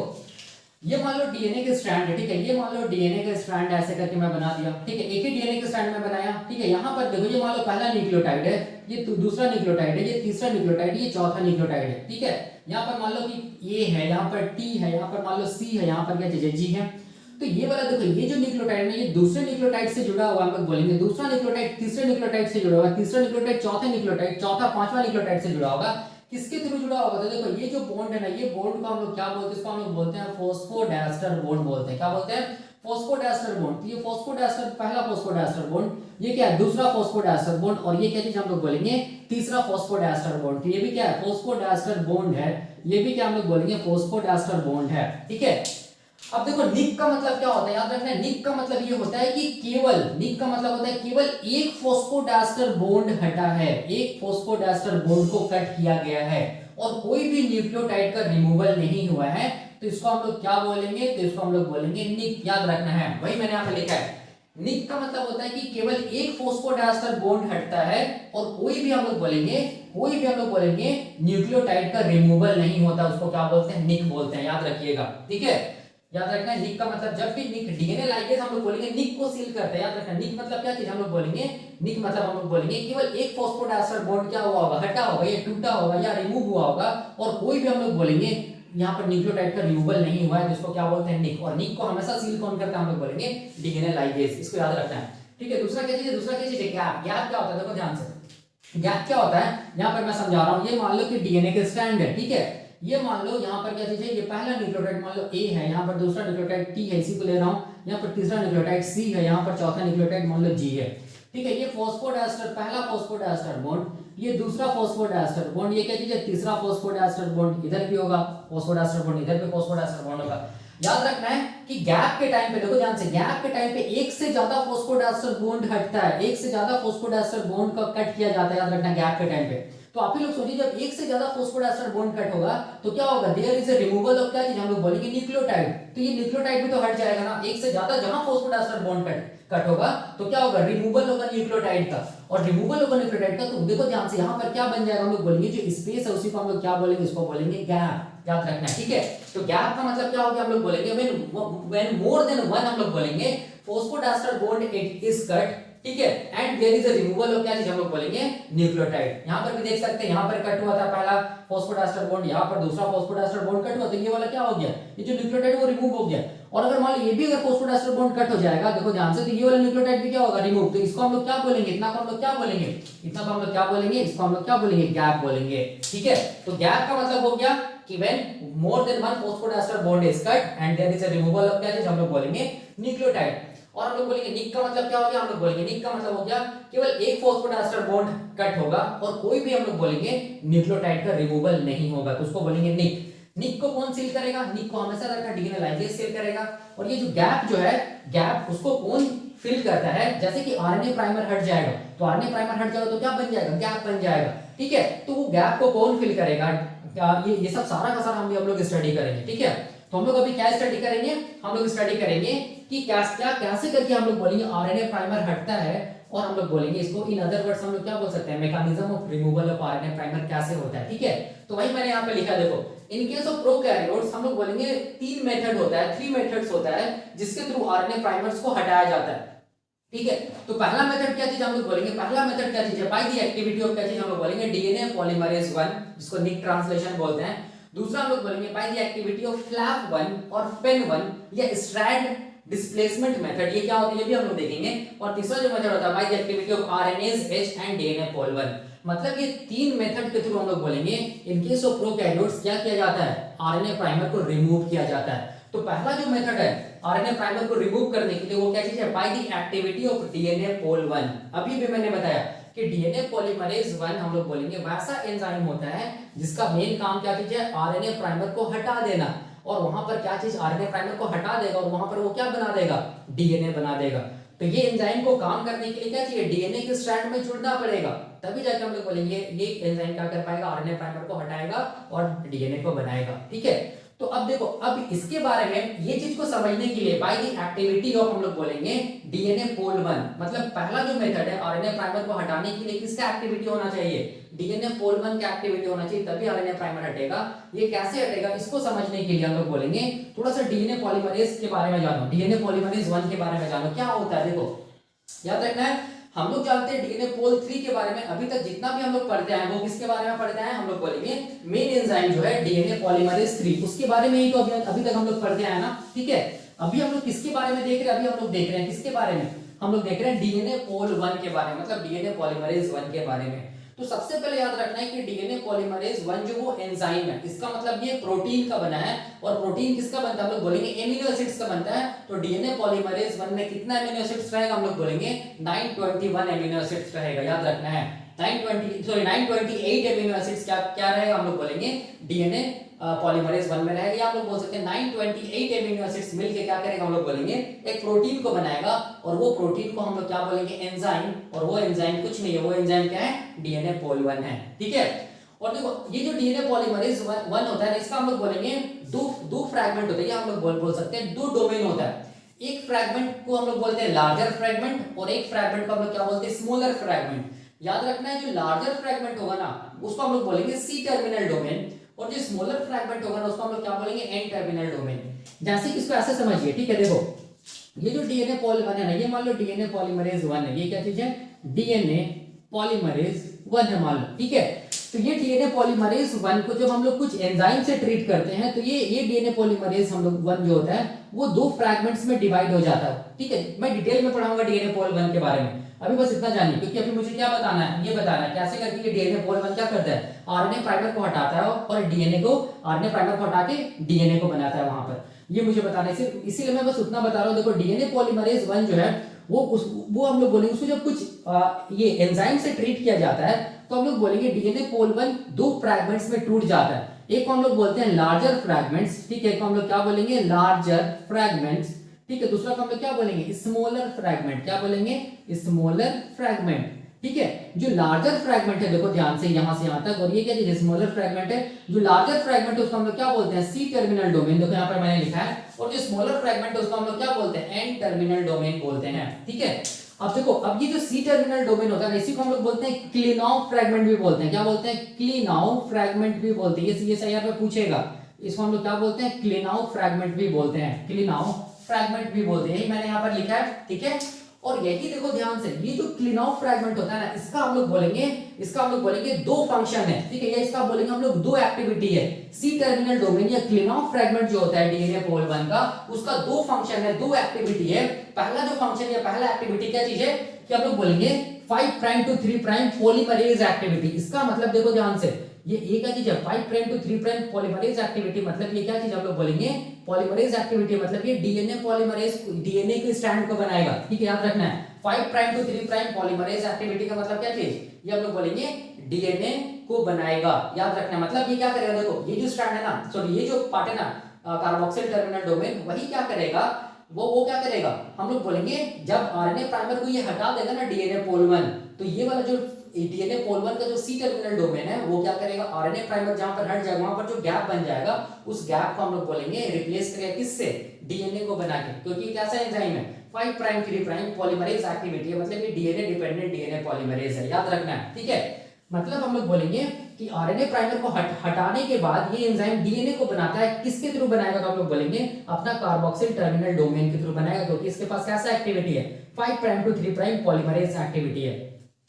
Speaker 1: ये मान लो डीएनए के स्ट्रैंड है, ठीक है, ये मान लो डीएनए का स्ट्रैंड ऐसे करके मैं बना दिया, ठीक है, एक ही डीएनए के स्ट्रैंड में बनाया, ठीक है। यहाँ पर देखो ये मान लो पहला न्यूक्लियोटाइड है, ये दूसरा न्यूक्लियोटाइड है, ये तीसरा न्यूक्लियोटाइड, ये चौथा न्यूक्लियोटाइड है, ठीक है। यहाँ पर मान लो कि ए है, यहाँ पर टी है, यहाँ पर मान लो सी है, यहाँ पर क्या चीज है, जी है। तो ये वाला देखो, ये जो न्यूक्लियोटाइड है ये दूसरे न्यूक्लियोटाइड से जुड़ा हुआ, हम लोग बोलेंगे दूसरा न्यूक्लियोटाइड तीसरे न्यूक्लियोटाइड से जुड़ा हुआ, तीसरा न्यूक्लियोटाइड चौथे न्यूक्लियोटाइड, चौथा पांचवा न्यूक्लियोटाइड से जुड़ा होगा। किसके थ्रू जुड़ा होगा, तो देखो ये जो बॉन्ड है ना, ये बॉन्ड को हम लोग क्या बोलते हैं, इसको हम लोग बोलते हैं फॉस्फोडाइस्टर बॉन्ड बोलते हैं। क्या बोलते हैं, फॉस्फोडाइस्टर बॉन्ड। तो ये फॉस्फोडाइस्टर, पहला फॉस्फोडाइस्टर बॉन्ड, ये क्या है, दूसरा फॉस्फोडाइस्टर बॉन्ड, और ये क्या चीज हम लोग बोलेंगे, तीसरा फॉस्फोडाइस्टर बॉन्ड। तो ये भी क्या है, फॉस्फोडाइस्टर बॉन्ड है, ये भी क्या हम लोग बोलेंगे, फॉस्फोडाइस्टर बॉन्ड है, ठीक है। अब देखो निक का मतलब क्या होता है, याद रखना है, निक का मतलब ये होता है कि केवल, निक का मतलब होता है केवल एक फॉस्फोडाइस्टर बॉन्ड हटा है, एक फॉस्फोडाइस्टर बॉन्ड को कट किया गया है और कोई भी न्यूक्लियोटाइड का रिमूवल नहीं हुआ है, तो इसको हम लोग क्या बोलेंगे, तो इसको हम लोग बोलेंगे निक। याद रखना है, वही मैंने यहाँ पे लिखा है। निक का मतलब होता है कि केवल एक फॉस्फोडाइस्टर बॉन्ड हटता है और कोई भी हम लोग बोलेंगे, कोई भी हम लोग बोलेंगे न्यूक्लियोटाइड का रिमूवल नहीं होता, उसको क्या बोलते हैं, निक बोलते हैं। याद रखिएगा, ठीक है। याद रखना है निक का मतलब, जब भी निक डीएनए लाइगेज हम लोग बोलेंगे निक को सील करते हैं। याद रखना निक मतलब क्या चीज हम लोग बोलेंगे, निक मतलब हम लोग बोलेंगे केवल एक फॉस्फोडाइस्टर बॉन्ड क्या हुआ होगा, हटा होगा, या टूटा होगा या रिमूव हुआ होगा, और कोई भी हम लोग बोलेंगे यहाँ पर न्यूक्लियोटाइड का रिमूवल नहीं हुआ है, जिसको क्या बोलते हैं, निक। और निक को हमेशा सील कौन करता है, हम लोग बोलेंगे डीएनए लाइगेज। इसको याद रखना है, ठीक है। दूसरा क्या चीज है, दूसरा क्या चीज है, गैप। गैप क्या होता है, देखो ध्यान से, गैप क्या होता है, यहाँ पर मैं समझा रहा हूँ। ये मान लो कि डीएनए के स्ट्रैंड है, ठीक है, ये मान लो यहाँ पर क्या चीज है, ये पहला न्यूक्लियोटाइड मान लो ए है, यहाँ पर दूसरा न्यूक्लियोटाइड टी है, इसी को ले रहा हूँ, यहाँ पर तीसरा न्यूक्लियोटाइड सी है, यहाँ पर चौथा न्यूक्लियोटाइड मान लो जी है, ठीक है। ये फॉस्फोडाइस्टर, पहला फॉस्फोडाइस्टर बॉन्ड, ये दूसरा फॉस्फोडाइस्टर बॉन्ड, ये क्या चीज है, तीसरा फॉस्फोडाइस्टर बॉन्ड इधर भी होगा, फॉस्फोडाइस्टर बॉन्ड इधर भी फॉस्फोडाइस्टर बॉन्ड होगा। याद रखना है कि गैप के टाइम पे, देखो ध्यान से, गैप के टाइम पे एक से ज्यादा फॉस्फोडाइस्टर बॉन्ड हटता है, एक से ज्यादा फॉस्फोडाइस्टर बॉन्ड का कट किया जाता है। याद रखना गैप के टाइम पे। तो आप ही लोग सोचिए, जब एक से ज्यादा फॉस्फोडाइस्टर बॉन्ड कट होगा तो क्या होगा, there is a removal of क्या चीज, हम लोग बोलेंगे न्यूक्लियोटाइड। तो ये न्यूक्लियोटाइड भी तो हट जाएगा ना, एक से ज्यादा जहां फॉस्फोडाइस्टर बॉन्ड कट होगा तो क्या होगा, रिमूवल होगा न्यूक्लियोटाइड का, और रिमूवल होगा न्यूक्लियोटाइड का। तो देखो ध्यान से, यहाँ पर क्या बन जाएगा, हम लोग बोलेंगे जो स्पेस है उसी को हम लोग क्या बोलेंगे, इसको बोलेंगे गैप। याद रखना है, ठीक है। तो गैप का मतलब क्या हो गया, हम लोग बोलेंगे व्हेन मोर देन वन, हम लोग बोलेंगे फॉस्फोडाइस्टर बॉन्ड इज कट, ठीक है, and there is a removal of क्या चीज, हम लोग बोलेंगे न्यूक्लियोटाइड। यहां पर भी देख सकते हैं, यहां पर कट हुआ था पहला फॉस्फोडाइस्टर बॉन्ड, यहां पर दूसरा फॉस्फोडाइस्टर बॉन्ड कट हुआ, तो ये वाला क्या हो गया, ये जो न्यूक्लियोटाइड वो रिमूव हो गया। और अगर मान लो ये भी अगर फॉस्फोडाइस्टर बॉन्ड कट हो जाएगा, देखो ध्यान से, तो ये वाला न्यूक्लियोटाइड भी क्या होगा, रिमूव। तो इसको हम लोग क्या बोलेंगे, इतना को हम लोग क्या बोलेंगे, इतना को हम लोग क्या बोलेंगे, इसको हम लोग क्या बोलेंगे, गैप बोलेंगे, ठीक है। तो गैप का मतलब हो गया कि when more than one phosphodiester bond is cut and there is a removal of क्या चीज, हम लोग बोलेंगे न्यूक्लियोटाइड। और हम लोग बोलेंगे निक का मतलब क्या हो गया, हम लोग बोलेंगे निक का मतलब हो गया केवल एक फॉस्फोडाइस्टर बॉन्ड कट होगा और कोई भी हम लोग बोलेंगे न्यूक्लियोटाइड का रिमूवल नहीं होगा, तो उसको बोलेंगे निक। निक को कौन सील करेगा, निक को हमेशा रखा डीएनए लाइगेज सील करेगा। और ये जो गैप जो है, गैप उसको कौन फिल करता है, जैसे कि आरएनए प्राइमर हट जाएगा, तो आरएनए प्राइमर हट जाएगा तो क्या बन जाएगा, गैप बन जाएगा, ठीक है। तो वो गैप को कौन फिल करेगा, ये सब सारा का सारा हम लोग स्टडी करेंगे, ठीक है। तो हम लोग अभी क्या स्टडी करेंगे, हम लोग स्टडी करेंगे कि कैसे करके हम लोग बोलेंगे आरएनए प्राइमर हटता है, और हम लोग बोलेंगे इसको, इन अदर वर्ड्स हम लोग क्या बोल सकते हैं, mechanism of removal of RNA primer कैसे होता है, ठीक है। तो वही मैंने यहाँ पे लिखा, देखो इन केस ऑफ प्रोकैरियोट्स हम लोग बोलेंगे तीन मेथड होता है, थ्री मेथड्स होता है जिसके थ्रू आरएनए प्राइमर्स को हटाया जाता है, ठीक है। तो पहला मेथड क्या चीज हम लोग बोलेंगे, पहला मेथड क्या चीज है, बाय द एक्टिविटी ऑफ क्या चीज हम लोग बोलेंगे, डीएनए पॉलीमरेज 1, जिसको निक ट्रांसलेशन बोलते हैं। दूसरा हम लोग बोलेंगे by the activity of flap 1 और पेन 1 या स्ट्रैंड डिस्प्लेसमेंट मेथड, ये क्या होता है ये भी हम लोग देखेंगे। और तीसरा जो मेथड होता है by the activity of RNase H and DNA Paul 1। मतलब ये तीन मेथड के थ्रू हम लोग बोलेंगे इन केस ऑफ प्रोकैरियोट्स क्या किया जाता है, आरएनए प्राइमर को रिमूव किया जाता है। तो पहला जो मेथड है आरएनए प्राइमर को रिमूव करने के लिए, वो क्या चीज है, by the activity of DNA Paul 1। अभी भी मैंने बताया कि डीएनए पॉलीमरेज 1 हम लोग बोलेंगे वैसा एंजाइम होता है जिसका मेन काम क्या चीज है, आरएनए प्राइमर को हटा देना। और वहां पर क्या चीज, आरएनए प्राइमर को हटा देगा और वहां पर वो क्या बना देगा, डीएनए बना देगा। तो ये एंजाइम को काम करने के लिए क्या चाहिए, डीएनए के स्ट्रैंड में जुड़ना पड़ेगा, तभी जाके हम लोग बोलेंगे ये एंजाइम क्या कर पाएगा, आरएनए प्राइमर को हटाएगा और डीएनए को बनाएगा, ठीक है। तो अब देखो, अब इसके बारे में ये चीज को समझने के लिए बाय द एक्टिविटी ऑफ हम लोग बोलेंगे डीएनए पोल 1, मतलब पहला जो मेथड है आरएनए प्राइमर को हटाने के लिए किसका एक्टिविटी होना चाहिए, डीएनए पोल 1 का एक्टिविटी होना चाहिए, तभी आरएनए प्राइमर हटेगा। ये कैसे हटेगा इसको समझने के लिए हम लोग बोलेंगे थोड़ा सा डीएनए पॉलीमरेज के बारे में जानो, डीएनए पॉलीमरेज 1 के बारे में जानो क्या होता है। देखो याद रखना है, हम लोग जानते हैं डीएनए पोल 3 के बारे में, अभी तक जितना भी हम लोग पढ़ते हैं वो किसके बारे में पढ़ते हैं, हम लोग बोलेंगे मेन एंजाइम जो है डीएनए पॉलीमरेज 3, उसके बारे में ही तो अभी तक हम लोग पढ़ते हैं ना। ठीक है, अभी हम लोग किसके बारे में देख रहे हैं, अभी हम लोग देख रहे हैं किसके बारे में, हम लोग देख रहे हैं डीएनए पोल 1 के बारे में, मतलब डीएनए पॉलीमरेज 1 के बारे में। तो सबसे पहले याद रखना है कि डीएनए पॉलीमरेज 1 जो वो एंजाइम है, इसका मतलब ये प्रोटीन का बना है, और प्रोटीन किसका बनता है, हम लोग बोलेंगे एमिनो एसिड्स का बनता है। तो डीएनए पॉलीमरेज 1 में कितना एमिनो एसिड्स रहेगा, हम लोग बोलेंगे 921 एमिनो एसिड्स रहेगा, याद रखना है 928 एमिनो एसिड्स क्या रहेगा, हम लोग बोलेंगे डीएनए पॉलीमरेज 1 में रहेगा, या आप लोग बोल सकते हैं 928 एमिनो एसिड्स मिलके क्या करेगा, हम लोग बोलेंगे एक प्रोटीन को बनाएगा, और वो प्रोटीन को हम लोग क्या बोलेंगे एंजाइम, और वो एंजाइम कुछ नहीं है, वो एंजाइम क्या है, डीएनए पोल 1 है। ठीक है, और देखो ये जो डीएनए पॉलीमरेज 1 होता है इसका हम लोग बोलेंगे दो फ्रैगमेंट होते हैं, या हम लोग बोल सकते हैं दो डोमेन होता है। एक फ्रैगमेंट को हम लोग बोलते हैं लार्जर फ्रैगमेंट, और एक फ्रैगमेंट को हम लोग क्या बोलते हैं स्मॉलर फ्रैगमेंट। याद रखना है जो लार्जर फ्रैगमेंट होगा ना उसको हम लोग बोलेंगे सी टर्मिनल डोमेन, और जो स्मॉलर फ्रैगमेंट होगा ना उसको हम लोग क्या बोलेंगे एन टर्मिनल डोमेन। जैसे कि इसको ऐसे समझिए, ठीक है, देखो ये जो डीएनए पॉलीमरेज है ना, ये मान लो डीएनए पॉलीमरेज 1 है, ये क्या चीज है, डीएनए पॉलीमरेज 1 है मान लो। ठीक है, तो ये डीएनए पॉलीमरेज 1 को जब हम लोग कुछ एंजाइम से ट्रीट करते हैं तो ये डीएनए पॉलीमरेज हम लोग 1 जो होता है वो दो फ्रैगमेंट्स में डिवाइड हो जाता है। ठीक है, मैं डिटेल में पढ़ाऊंगा डीएनए पॉल 1 के बारे में, अभी बस इतना जानिए, क्योंकि अभी मुझे क्या बताना है, ये बताना है कैसे करके ये डीएनए पोल 1 क्या करता है, आरएनए प्राइमर को हटाता है और डीएनए को, आरएनए प्राइमर को हटा के डीएनए को बनाता है वहां पर, ये मुझे बताना है, इसीलिए मैं बस उतना बता रहा हूं। देखो डीएनए पॉलीमरेज 1 जो है वो हम लोग बोलेंगे उसको जब कुछ ये एंजाइम से ट्रीट किया जाता है तो हम लोग बोलेंगे डीएनए पोल 1 दो फ्रैगमेंट्स में टूट जाता है। एक को हम लोग बोलते हैं लार्जर फ्रैगमेंट्स, ठीक है, एक को हम लोग क्या बोलेंगे लार्जर फ्रैगमेंट्स, ठीक है, दूसरा को हम लोग क्या बोलेंगे स्मॉलर फ्रैगमेंट, क्या बोलेंगे स्मॉलर फ्रैगमेंट। ठीक है, जो लार्जर फ्रैगमेंट है देखो ध्यान से यहां से यहां तक, और ये क्या चीज स्मॉलर फ्रैगमेंट है, जो लार्जर फ्रैगमेंट है उसको हम लोग क्या बोलते हैं सी टर्मिनल डोमेन, देखो यहां पर मैंने लिखा है, और जो स्मॉलर फ्रैगमेंट है उसको हम लोग क्या बोलते हैं एन टर्मिनल डोमेन बोलते हैं। ठीक है, अब देखो अब ये जो सी टर्मिनल डोमेन होता है इसी को हम लोग बोलते हैं क्लिनाउ फ्रैगमेंट भी बोलते हैं, क्या बोलते हैं क्लिनाउ फ्रैगमेंट भी बोलते हैं, ये सीएसआईआर में पूछेगा, इसको हम लोग क्या बोलते हैं क्लिनाउ फ्रैगमेंट भी बोलते हैं, क्लिनाउ फ्रैगमेंट भी बोलते हैं, यही मैंने यहाँ पर लिखा है। ठीक है, और यही देखो ध्यान से ये जो क्लिनाउ फ्रैगमेंट होता है ना इसका हम लोग बोलेंगे दो फंक्शन है। ठीक है, या इसका बोलेंगे हम लोग दो एक्टिविटी है, सी टर्मिनल डोमेन या क्लिनाउ फ्रैगमेंट जो होता है डीएनए पोल 1 का उसका दो फंक्शन है, दो एक्टिविटी है। पहला जो फंक्शन या पहला एक्टिविटी क्या चीज है कि हम लोग बोलेंगे 5 prime to 3 prime polymerase activity. इसका मतलब देखो ध्यान से ये क्या चीज है 5 prime to 3 prime polymerase activity, मतलब ये क्या चीज हम लोग बोलेंगे पॉलीमरेज एक्टिविटी, मतलब ये डीएनए पॉलीमरेज डीएनए के स्ट्रैंड को बनाएगा। ठीक है, याद रखना है 5 prime to 3 prime polymerase activity का मतलब क्या चीज, ये हम लोग बोलेंगे डीएनए को बनाएगा। याद रखना मतलब ये क्या करेगा, देखो ये जो स्ट्रैंड है ना, सॉरी ये जो पार्ट है ना कार्बोक्सिल टर्मिनल डोमेन, वही क्या करेगा वो क्या करेगा, हम लोग बोलेंगे जब आरएनए प्राइमर को ये हटा देगा ना डीएनए पोल 1, तो ये वाला जो डीएनए पोल 1 का जो सी टर्मिनल डोमेन है वो क्या करेगा आरएनए प्राइमर जहां पर हट जाएगा वहां पर जो गैप बन जाएगा उस गैप को हम लोग बोलेंगे रिप्लेस करेगा किससे, डीएनए को बना के, क्योंकि कैसा एंजाइम है 5 प्राइम 3 प्राइम पॉलीमरेज एक्टिविटी है, मतलब ये डीएनए डिपेंडेंट डीएनए पॉलीमरेज है, याद रखना है। ठीक है, मतलब हम लोग बोलेंगे कि आरएनए प्राइमर को हटाने के बाद ये एंजाइम डीएनए को बनाता है, किसके थ्रू बनाएगा तो हम लोग बोलेंगे अपना कार्बोक्सिल टर्मिनल डोमेन के थ्रू बनाएगा, क्योंकि इसके पास कैसा एक्टिविटी है 5 prime to 3 prime polymerase activity है।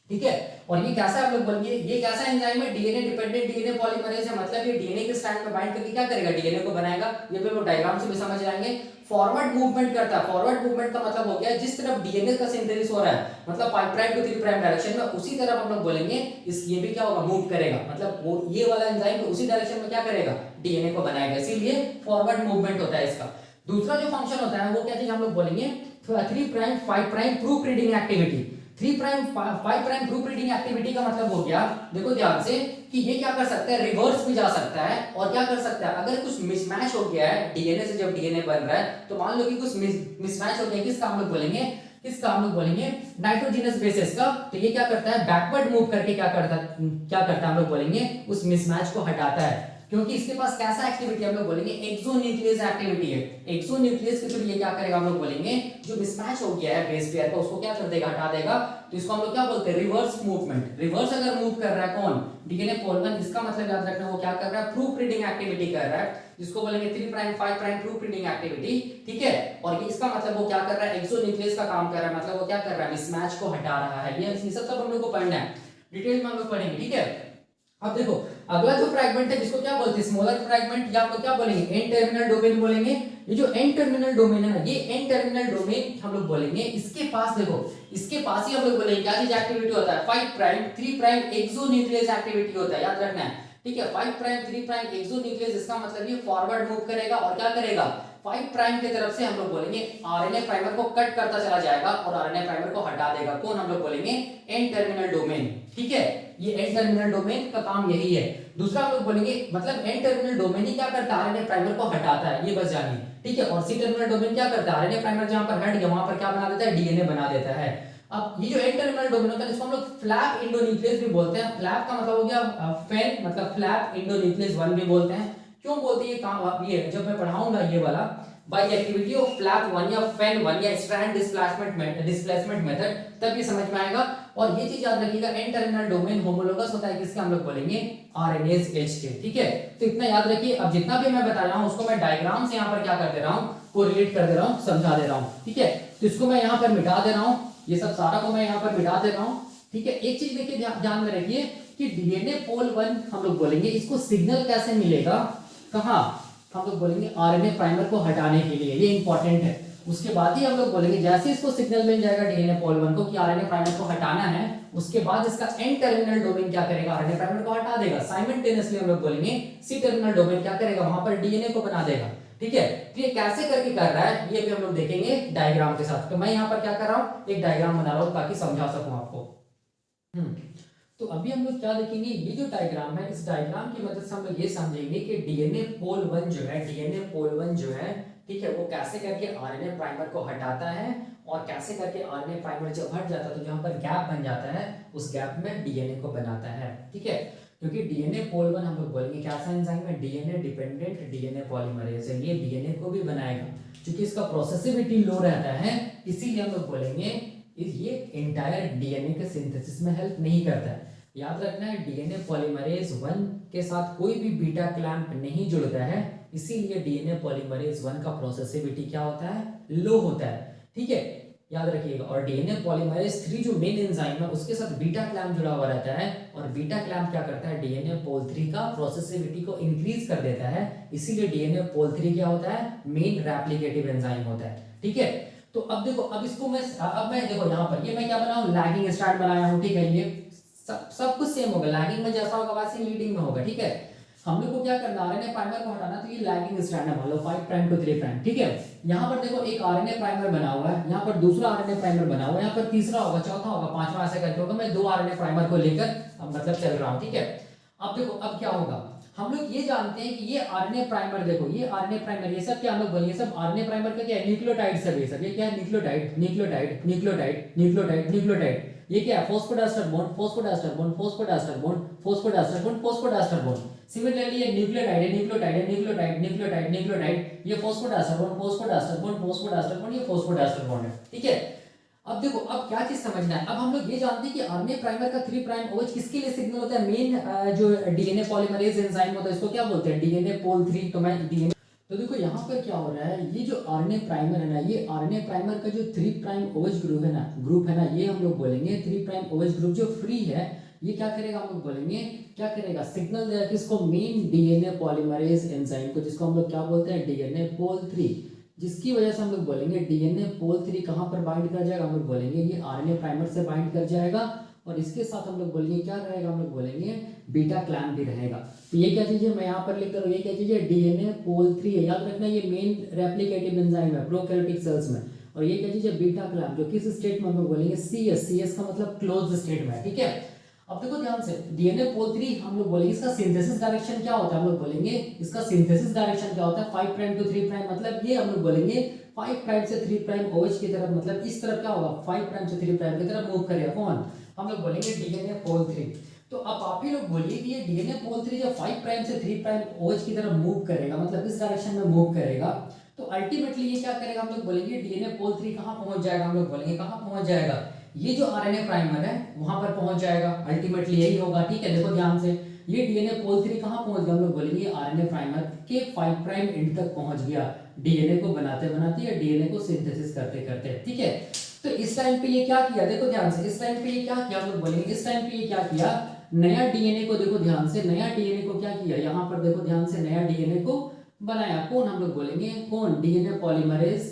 Speaker 1: ठीक है, और ये कैसा आप लोग बोलेंगे ये कैसा एंजाइम है डीएनए डिपेंडेंट डीएनए पॉलीमरेज है, मतलब ये डीएनए के स्ट्रैंड में बाइंड करके क्या करेगा डीएनए को बनाएगा, ये पे वो डायग्राम से भी समझ जाएंगे। फॉरवर्ड मूवमेंट करता है, फॉरवर्ड मूवमेंट का मतलब हो गया जिस तरफ डीएनए का सिंथेसिस हो रहा है, मतलब 5 प्राइम टू 3 प्राइम डायरेक्शन में, उसी तरफ हम लोग बोलेंगे इस ये भी क्या होगा मूव करेगा, मतलब वो ये वाला एंजाइम उसी डायरेक्शन में क्या करेगा डीएनए को बनाएगा, इसीलिए फॉरवर्ड मूवमेंट होता है इसका। दूसरा जो फंक्शन होता है वो क्या चीज हम लोग बोलेंगे 3 prime 5 prime proof reading activity. 3 prime 5 prime proof reading activity का मतलब हो गया देखो ध्यान से कि ये क्या कर सकता है रिवर्स भी जा सकता है, और क्या कर सकता है अगर कुछ मिसमैच हो गया है डीएनए से, जब डीएनए बन रहा है तो मान लो कि कुछ मिसमैच हो गया, किसका हम लोग बोलेंगे नाइट्रोजनस बेसिस का, तो ये क्या करता है बैकवर्ड मूव करके क्या करता है हम लोग बोलेंगे उस मिसमैच को हटाता है। क्योंकि इसके पास कैसा एक्टिविटी हम लोग बोलेंगे एक्सोन्यूक्लियस एक्टिविटी है। एक्सोन्यूक्लियस के थ्रू ये क्या करेगा हम लोग बोलेंगे जो मिसमैच हो गया है बेस पेयर का उसको क्या कर देगा, हटा देगा। तो इसको हम लोग क्या बोलते हैं, रिवर्स मूवमेंट। रिवर्स अगर मूव कर रहा है कौन, डीएनए पोल वन, इसका मतलब याद रखना वो क्या कर रहा है, प्रूफ रीडिंग एक्टिविटी कर रहा है, जिसको बोलेंगे 3 prime 5 prime proof reading activity, ठीक है। और ये इसका मतलब वो क्या कर रहा है, एक्सोन्यूक्लियस का काम कर रहा है, मतलब वो क्या कर रहा है, मिसमैच को हटा रहा है। ये सब हम लोग को पढ़ना है, डिटेल में हम लोग पढ़ेंगे, ठीक है। अब देखो अगला जो फ्रैगमेंट है जिसको क्या बोलते हैं, स्मॉलर फ्रैगमेंट, या आप लोग क्या बोलेंगे, एन टर्मिनल डोमेन बोलेंगे। ये जो एन टर्मिनल डोमेन है ना, ये एन टर्मिनल डोमेन हम लोग बोलेंगे। इसके पास देखो, इसके पास ही हम लोग बोलेंगे क्या चीज एक्टिविटी होता है, 5 प्राइम 3 प्राइम एक्सोन्यूक्लियस एक्टिविटी होता है, याद रखना है, ठीक है। 5 प्राइम 3 प्राइम एक्सोन्यूक्लियस, इसका मतलब ये फॉरवर्ड मूव करेगा और क्या करेगा, 5 प्राइम की तरफ से हम लोग बोलेंगे आरएनए प्राइमर को कट करता चला जाएगा और आरएनए प्राइमर को हटा देगा। कौन, हम लोग बोलेंगे एन टर्मिनल डोमेन, ठीक है। ये एन टर्मिनल डोमेन का काम यही है। दूसरा हम लोग बोलेंगे मतलब एन टर्मिनल डोमेन ही क्या करता है, आरएनए प्राइमर को हटाता है, ये बस जानिए, ठीक है। और सी टर्मिनल डोमेन क्या करता है, आरएनए प्राइमर जहां पर हट गया वहां पर क्या बना देता है, डीएनए बना देता है। अब ये जो एन टर्मिनल डोमेन होता है इसको हम लोग फ्लैप एंडोन्यूक्लियस भी बोलते हैं। फ्लैप का मतलब हो गया फेन, मतलब फ्लैप एंडोन्यूक्लियस 1 भी बोलते हैं। क्यों बोलते हैं ये काम, ये जब मैं पढ़ाऊंगा ये वाला, बाय एक्टिविटी ऑफ फ्लैप 1 या फेन 1 या स्ट्रैंड डिस्प्लेसमेंट मेथड, तब ये समझ में आएगा। और ये चीज याद रखिएगा, एन टर्मिनल डोमेन होमोलोगस होता है किसके, हम लोग बोलेंगे आरएनएस एच के, ठीक है। तो इतना याद रखिए। अब जितना भी मैं बता रहा हूं उसको मैं डायग्राम से यहाँ पर क्या कर दे रहा हूँ, कोरिलेट कर दे रहा हूँ, समझा दे रहा हूँ, ठीक है। तो इसको मैं यहाँ पर मिटा दे रहा हूँ, ये सब सारा को मैं यहाँ पर मिटा दे रहा हूँ, ठीक है। एक चीज देखिए ध्यान में रखिए कि डीएनए पोल 1 हम लोग बोलेंगे, इसको सिग्नल कैसे मिलेगा, कहाँ, हम लोग बोलेंगे आरएनए प्राइमर को हटाने के लिए, ये इंपॉर्टेंट है। उसके बाद ही हम लोग बोलेंगे जैसे इसको सिग्नल मिल जाएगा डीएनए पोल 1 को कि आरएनए प्राइमर को हटाना है, उसके बाद इसका एन टर्मिनल डोमेन क्या करेगा, आरएनए प्राइमर को हटा देगा। साइमल्टेनियसली हम लोग बोलेंगे सी टर्मिनल डोमेन क्या करेगा, वहां पर डीएनए को बना देगा, ठीक है। तो ये कैसे करके कर रहा है ये भी हम लोग देखेंगे डायग्राम के साथ। तो मैं यहाँ पर क्या कर रहा हूँ, एक डायग्राम बना रहा हूँ ताकि समझा सकूं आपको। तो अभी हम लोग क्या देखेंगे, ये जो डायग्राम है, इस डायग्राम की मदद से हम लोग ये समझेंगे कि डीएनए पोल 1 जो है, डीएनए पोल 1 जो है, ठीक है, वो कैसे करके आरएनए प्राइमर को हटाता है और कैसे करके आरएनए प्राइमर जब हट जाता है तो जहां पर गैप बन जाता है उस गैप में डीएनए को बनाता है, ठीक है। क्योंकि डीएनए पोल 1 हम लोग बोलेंगे कैसा एंजाइम है, डीएनए डिपेंडेंट डीएनए पॉलीमरेज है, ये डीएनए को भी बनाएगा। क्योंकि इसका प्रोसेसिविटी लो रहता है इसीलिए हम लोग बोलेंगे ये एंटायर डीएनए के सिंथेसिस में हेल्प नहीं करता है। याद रखना है डीएनए पॉलीमरेज 1 के साथ कोई भी बीटा क्लैंप नहीं जुड़ता है, इसीलिए डीएनए पॉलीमरेज 1 का प्रोसेसिविटी क्या होता है, लो होता है, ठीक है, याद रखिएगा। और डीएनए पॉलीमरेज 3 जो मेन एंजाइम है उसके साथ बीटा क्लैंप जुड़ा हुआ रहता है, और बीटा क्लैंप क्या करता है, डीएनए पोल 3 का प्रोसेसिविटी को इंक्रीज कर देता है, इसीलिए डीएनए पोल 3 क्या होता है, मेन रेप्लिकेटिव एंजाइम होता है, ठीक है। तो अब देखो, अब इसको मैं देखो यहाँ पर ये मैं क्या बनाऊं, लैगिंग स्ट्रैंड बनाया हूं, ठीक है। ये सब कुछ सेम होगा, लैगिंग में जैसा होगा वैसे लीडिंग में होगा, ठीक है। हम लोग को क्या करना, आरएनए प्राइमर को हटाना, तो ये लैगिंग स्ट्रैंड है, मान लो 5 प्राइम टू 3 प्राइम, ठीक है। यहाँ पर देखो एक आरएनए प्राइमर बना हुआ है, यहाँ पर दूसरा आरएनए प्राइमर बना हुआ है, यहाँ पर तीसरा होगा, चौथा होगा, पांचवा, ऐसे करके होगा। मैं 2 आरएनए प्राइमर को लेकर मतलब चल रहा हूँ, ठीक है। अब देखो अब क्या होगा, हम लोग ये जानते हैं कि ये आरएनए प्राइमर, देखो ये आरएनए प्राइमर, ये सब क्या हम लोग बोलेंगे, सब आरएनए प्राइमर का क्या है, न्यूक्लियोटाइड सब, ये सब ये क्या है, nucleotide nucleotide nucleotide nucleotide nucleotide. ये क्या है, phosphodiester bond phosphodiester bond phosphodiester bond phosphodiester bond phosphodiester bond. Similarly ये न्यूक्लियोटाइड है, न्यूक्लियोटाइड है, न्यूक्लियोटाइड न्यूक्लियोटाइड न्यूक्लियोटाइड, ये phosphodiester bond phosphodiester bond phosphodiester bond, ये फॉस्फोडाइस्टर बॉन्ड है, ठीक है। अब देखो अब क्या चीज समझना है, अब हम लोग ये जानते हैं कि आरएनए प्राइमर का 3 प्राइम ओएच किसके लिए सिग्नल होता है, मेन जो डीएनए पॉलीमरेज एंजाइम होता है इसको क्या बोलते हैं, डीएनए पोल 3। तो मैं डीएनए, तो देखो यहाँ पर क्या हो रहा है, ये जो आरएनए प्राइमर है ना, ये आरएनए प्राइमर का जो 3 प्राइम ओएच ग्रुप है ना, ये हम लोग बोलेंगे 3 प्राइम ओएच ग्रुप जो फ्री है, ये क्या करेगा, हम लोग बोलेंगे क्या करेगा, सिग्नल देगा किसको, मेन डीएनए पॉलीमरेज एंजाइम को, जिसको हम लोग क्या बोलते हैं, डीएनए पोल 3, जिसकी वजह से हम लोग बोलेंगे डीएनए पोल 3 कहाँ पर बाइंड कर जाएगा, हम लोग बोलेंगे ये आरएनए प्राइमर से बाइंड कर जाएगा, और इसके साथ हम लोग बोलेंगे क्या रहेगा, हम लोग बोलेंगे बीटा क्लैंप भी रहेगा। तो ये क्या चीज है, मैं यहाँ पर लिख कर, ये क्या चीज है, डीएनए पोल 3 है, याद रखना ये मेन रेप्लिकेटिव एंजाइम है प्रोकैरियोटिक सेल्स में। और ये क्या चीज है, बीटा क्लैंप, जो किस स्टेट में हम लोग बोलेंगे, सीएस का मतलब क्लोज स्टेट में, ठीक है। अब देखो ध्यान से, डीएनए पोल 3 हम लोग बोलेंगे इसका सिंथेसिस डायरेक्शन क्या होता है, हम लोग बोलेंगे इसका सिंथेसिस डायरेक्शन क्या होता है, 5 प्राइम टू 3 प्राइम, मतलब ये हम लोग बोलेंगे 5 प्राइम से 3 प्राइम ओएच की तरफ, मतलब इस तरफ क्या होगा, 5 प्राइम से 3 प्राइम की तरफ मूव करेगा, कौन, हम लोग बोलेंगे डीएनए पोल 3। तो तो अब आप ही लोग बोलिए कि ये डीएनए पोल 3 जब 5 प्राइम से 3 प्राइम ओएच की तरफ मूव करेगा, मतलब इस डायरेक्शन में मूव करेगा, तो अल्टीमेटली ये क्या करेगा, हम लोग बोलेंगे डीएनए पोल 3 कहाँ पहुंच जाएगा, हम लोग बोलेंगे कहाँ पहुंच जाएगा, ये जो आरएनए प्राइमर है वहां पर पहुंच जाएगा, अल्टीमेटली यही होगा। ठीक है, देखो ध्यान से, ये डीएनए पोल 3 कहाँ पहुंच गया, हम लोग बोलेंगे आरएनए प्राइमर के 5 प्राइम एंड तक पहुंच गया, डीएनए को बनाते बनाते या डीएनए को सिंथेसिस करते करते। ठीक है, तो इस टाइम पे ये क्या किया, देखो ध्यान से, इस टाइम पे ये क्या किया, हम लोग बोलेंगे इस टाइम पे ये क्या किया, नया डीएनए को, देखो ध्यान से, नया डीएनए को क्या किया, यहाँ पर देखो ध्यान से, नया डीएनए को बनाया, कौन, हम लोग बोलेंगे कौन, डीएनए पॉलीमरेज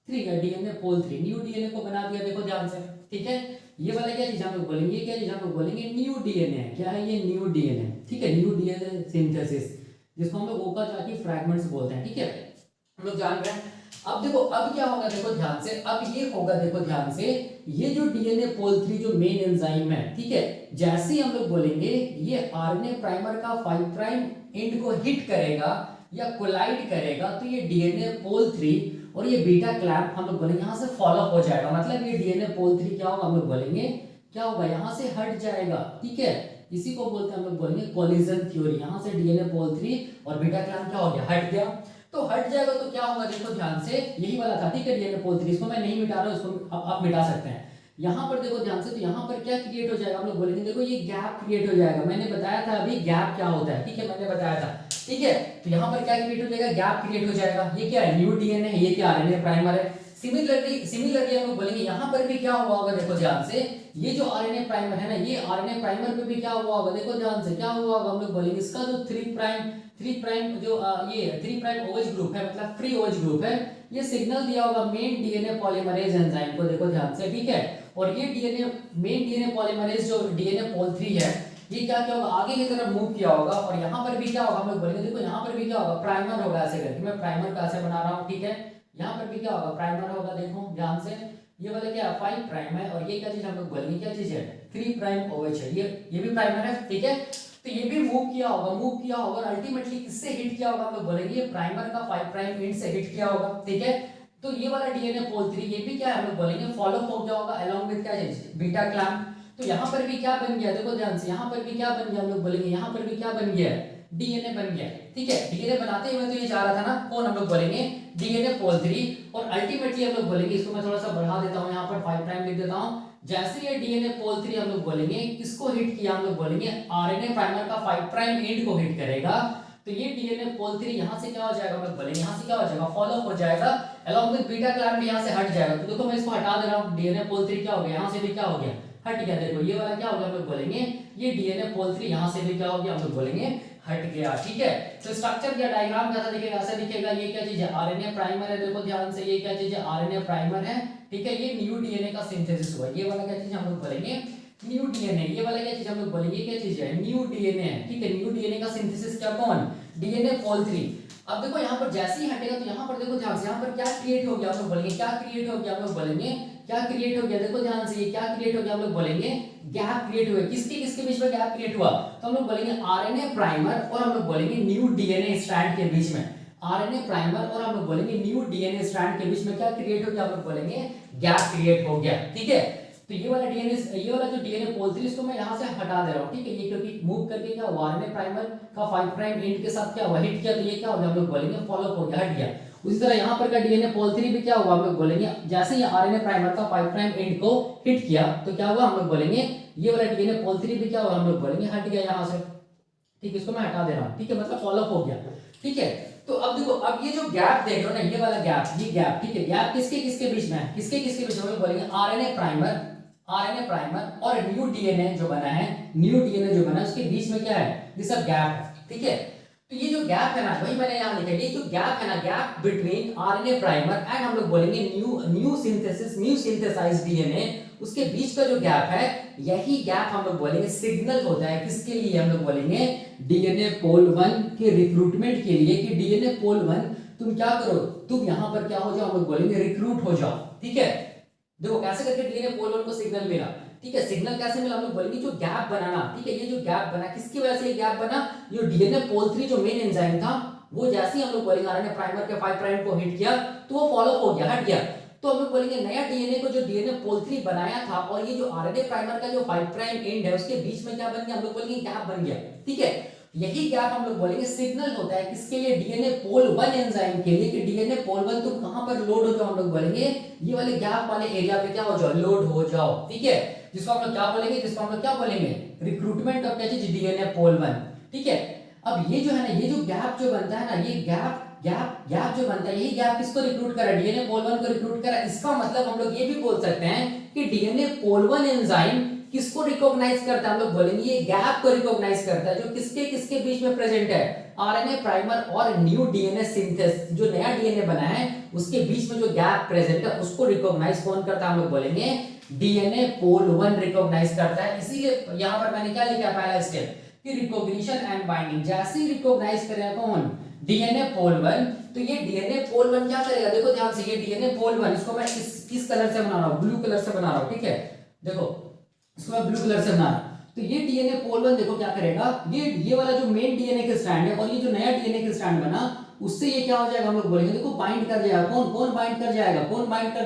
Speaker 1: 3 या डीएनए पोल 3, न्यू डीएनए को बना दिया, देखो ध्यान से। ठीक है, ये वाला क्या चीज हम लोग बोलेंगे, क्या चीज हम लोग बोलेंगे, न्यू डीएनए। क्या है ये, न्यू डीएनए। ठीक है, न्यू डीएनए सिंथेसिस, जिसको हम लोग ओकाजाकी फ्रैगमेंट्स बोलते हैं। ठीक है, हम लोग जान रहे हैं। अब देखो, अब क्या होगा, देखो ध्यान से, अब ये होगा, देखो ध्यान से, ये जो डीएनए पोल 3 जो मेन एंजाइम है, ठीक है, जैसे ही हम लोग बोलेंगे ये आरएनए प्राइमर का 5 प्राइम एंड को हिट करेगा या कोलाइड करेगा, तो ये डीएनए पोल 3 और ये बीटा क्लैम्प हम लोग बोलेंगे यहाँ से फॉलो हो जाएगा, मतलब ये डीएनए पोल 3 क्या होगा, हम लोग बोलेंगे क्या होगा, यहाँ से हट जाएगा। ठीक है, इसी को बोलते हैं हम लोग बोलेंगे कोलिजन थ्योरी, यहाँ से डीएनए पोल 3 और बीटा क्लैम्प क्या हो गया, हट गया। तो हट जाएगा तो क्या होगा, देखो ध्यान से, यही वाला था। ठीक है, डीएनए पोल 3, इसको मैं नहीं मिटा रहा हूं, इसको आप मिटा सकते हैं। यहाँ पर देखो ध्यान से, तो यहाँ पर क्या क्रिएट हो जाएगा, हम लोग बोलेंगे देखो ये गैप क्रिएट हो जाएगा, मैंने बताया था अभी गैप क्या होता है। ठीक है, मैंने बताया था। ठीक है, तो यहाँ पर क्या क्रिएट हो जाएगा, गैप क्रिएट हो जाएगा। ये क्या है, न्यू डीएनए है, ये क्या आरएनए प्राइमर है। सिमिलरली हम लोग बोलेंगे यहाँ पर भी क्या हुआ होगा, देखो ध्यान से, ये जो आरएनए प्राइमर है ना, ये आरएनए प्राइमर पे भी क्या हुआ होगा, देखो ध्यान से, क्या हुआ होगा, हम लोग बोलेंगे इसका जो 3 प्राइम जो ये 3 प्राइम ओएच ग्रुप है, मतलब फ्री ओएच ग्रुप है, ये सिग्नल दिया होगा मेन डीएनए पॉलीमरेज एंजाइम को, देखो ध्यान से। ठीक है, और ये मेन डीएनए पॉलीमरेज जो डीएनए पोल 3 है, ये क्या क्या होगा, आगे की तरफ मूव किया होगा, और यहाँ पर भी क्या होगा, हम लोग बोलेंगे देखो यहाँ पर भी क्या होगा, प्राइमर होगा, ऐसे करके मैं प्राइमर का ऐसे बना रहा हूँ। ठीक है, यहाँ पर भी क्या होगा, प्राइमर होगा, देखो ध्यान से, ये वाला क्या 5 प्राइम है, और ये क्या चीज हम लोग बोलेंगे, क्या चीज है, 3 प्राइम ओएच है, ये भी प्राइमर है। ठीक है, तो ये भी मूव किया होगा और अल्टीमेटली किससे हिट किया होगा, हम लोग बोलेंगे ये प्राइमर का 5 प्राइम एंड से हिट किया होगा। ठीक है, तो ये वाला डीएनए पोल 3 ये भी क्या है, हम लोग बोलेंगे फॉलो हो गया होगा अलोंग विद क्या चीज, बीटा क्लैम्प। तो यहाँ पर भी क्या बन गया, देखो ध्यान से, यहाँ पर भी क्या बन गया, हम लोग बोलेंगे यहाँ पर भी क्या बन गया, डीएनए बन गया। ठीक है, डीएनए बनाते हुए तो ये जा रहा था ना, कौन, हम लोग बोलेंगे डीएनए पोल 3, और अल्टीमेटली हम लोग बोलेंगे, इसको मैं थोड़ा सा बढ़ा देता हूँ, यहाँ पर 5 प्राइम लिख देता हूँ, जैसे ये डीएनए पोल 3 हम लोग बोलेंगे किसको हिट किया, हम लोग बोलेंगे आरएनए प्राइमर का 5 प्राइम एंड को हिट करेगा, तो ये डीएनए पोल 3 यहाँ से क्या हो जाएगा, हम लोग बोलेंगे यहाँ से क्या हो जाएगा, फॉलो हो जाएगा अलोंग विद बीटा क्लैम्प, यहाँ से हट जाएगा। तो देखो मैं इसको हटा दे रहा हूँ, डीएनए पोल 3 क्या हो गया, यहाँ से भी क्या हो गया, हट गया। देखो ये वाला क्या हो गया, हम लोग बोलेंगे ये डीएनए पोल 3 यहाँ से भी क्या हो गया, हम लोग बोलेंगे हट गया। ठीक है, तो स्ट्रक्चर या डायग्राम कैसा दिखेगा, ऐसा दिखेगा, ये क्या चीज है, आरएनए प्राइमर है, देखो ध्यान से, ये क्या चीज है, आरएनए प्राइमर है। ठीक है, ये न्यू डीएनए का सिंथेसिस हुआ, ये वाला क्या चीज हम लोग बोलेंगे न्यू डीएनए, ये वाला क्या चीज हम लोग बोलेंगे, क्या चीज है, न्यू डीएनए। ठीक है, न्यू डीएनए का सिंथेसिस क्या, कौन, डीएनए पोल 3। अब देखो यहाँ पर जैसे ही हटेगा, तो यहाँ पर देखो ध्यान से, यहाँ पर क्या क्रिएट हो गया, हम लोग बोलेंगे क्या क्रिएट हो गया, हम लोग बोलेंगे क्या क्रिएट हो गया, देखो ध्यान से, ये क्या क्रिएट हो गया, हम लोग बोलेंगे गैप क्रिएट हुआ। किसके किसके बीच में गैप क्रिएट हुआ, तो हम लोग बोलेंगे आरएनए प्राइमर और हम लोग बोलेंगे न्यू डीएनए स्ट्रैंड के बीच में, आरएनए प्राइमर और हम लोग बोलेंगे न्यू डीएनए स्ट्रैंड के बीच में क्या क्रिएट हो गया, हम लोग बोलेंगे गैप क्रिएट हो गया। ठीक है, तो ये वाला जो डीएनए पोल 3 इसको मैं यहाँ से हटा दे रहा हूँ। ठीक है, ये क्योंकि मूव करके क्या हुआ, आरएनए प्राइमर का 5 प्राइम एंड के साथ क्या हुआ, हिट किया, तो ये क्या हो गया, हम लोग बोलेंगे फॉलो हो गया, हट गया। उसी तरह यहाँ पर का डीएनए पोल 3 भी क्या हुआ, हम लोग बोलेंगे जैसे ही आरएनए प्राइमर का 5 प्राइम एंड को हिट किया, तो क्या हुआ, हम लोग बोलेंगे ये वाला डीएनए पोल 3 भी क्या हुआ, हम लोग बोलेंगे हट गया यहाँ से। ठीक है, इसको मैं हटा दे रहा हूँ। ठीक है, मतलब फॉलो हो गया। ठीक है, तो अब देखो, अब ये जो गैप देख रहे हो ना, ये वाला गैप, ये गैप, ठीक है, गैप किसके किसके बीच में है, किसके किसके बीच में, हम लोग बोलेंगे आरएनए प्राइमर और न्यू डीएनए जो बना है, उसके बीच में क्या है, ये सब गैप है। ठीक है, तो ये जो गैप है ना, वही मैंने यहाँ लिखा है, ये जो गैप है ना, gap between RNA primer and हम लोग बोलेंगे न्यू सिंथेसाइज्ड डीएनए, उसके बीच का जो गैप है, यही गैप हम लोग बोलेंगे सिग्नल होता है, किसके लिए, हम लोग बोलेंगे डीएनए पोल 1 के रिक्रूटमेंट के लिए, कि डीएनए पोल 1 तुम क्या करो, तुम यहाँ पर क्या हो जाओ, हम लोग बोलेंगे रिक्रूट हो जाओ। ठीक है, देखो कैसे करके डीएनए पोल 1 को सिग्नल मिला। ठीक है, सिग्नल कैसे मिला, हम लोग बोलेंगे जो गैप बनाना। ठीक है, ये जो गैप बना, किसकी वजह से ये गैप बना, ये डीएनए पोल 3 जो मेन एंजाइम था, वो जैसे ही हम लोग बोलेंगे आरएनए प्राइमर के 5 प्राइम को हिट किया, तो वो फॉलो हो गया, हट गया। तो हम लोग बोलेंगे नया डीएनए को जो डीएनए पोल 3 बनाया था और ये जो आरएनए प्राइमर का जो 5 प्राइम एंड है उसके बीच में क्या बन गया, हम लोग बोलेंगे गैप बन गया। ठीक है, यही गैप हम लोग बोलेंगे सिग्नल होता है किसके लिए, डीएनए पोल 1 एंजाइम के लिए कि डीएनए पोल 1 तुम कहां पर लोड हो जाओ, हम लोग बोलेंगे ये वाले गैप वाले एरिया पे क्या हो जाओ, लोड हो जाओ। ठीक है, जिसको हम लोग क्या बोलेंगे, रिक्रूटमेंट ऑफ क्या चीज, डीएनए पोल 1। ठीक है, अब ये जो है ना, ये जो गैप जो बनता है ना, ये गैप जो बनता है, यही गैप किसको रिक्रूट करा, डीएनए पोल 1 को रिक्रूट करा। इसका मतलब हम लोग ये भी बोल सकते हैं कि डीएनए पोल 1 एंजाइम किसको रिकॉग्नाइज करता है, हम लोग बोलेंगे ये गैप को रिकॉग्नाइज करता है जो किसके किसके बीच में प्रेजेंट है, आरएनए प्राइमर और न्यू डीएनए सिंथेसिस, जो नया डीएनए बना है उसके बीच में जो गैप प्रेजेंट है उसको रिकॉग्नाइज कौन करता है, हम लोग बोलेंगे डीएनए पोल 1 रिकॉग्नाइज करता है। इसीलिए यहां पर मैंने क्या लिखा, पहला स्टेप कि रिकॉग्निशन एंड बाइंडिंग, जैसे ही रिकॉग्नाइज करेगा कौन, डीएनए पोल 1, तो ये डीएनए पोल 1 क्या करेगा, देखो ध्यान से, ये डीएनए पोल 1 इसको मैं किस कलर से बना रहा हूं, ब्लू कलर से बना रहा हूं। ठीक है, देखो इसको मैं ब्लू कलर से बना रहा हूं, तो ये डीएनए पोल 1 देखो क्या करेगा, ये वाला जो मेन डीएनए का स्ट्रैंड है और ये जो नया डीएनए का स्ट्रैंड बना, उससे ये क्या हो जाएगा, हम लोग बोलेंगे देखो बाइंड कर जाएगा, कौन बाइंड कर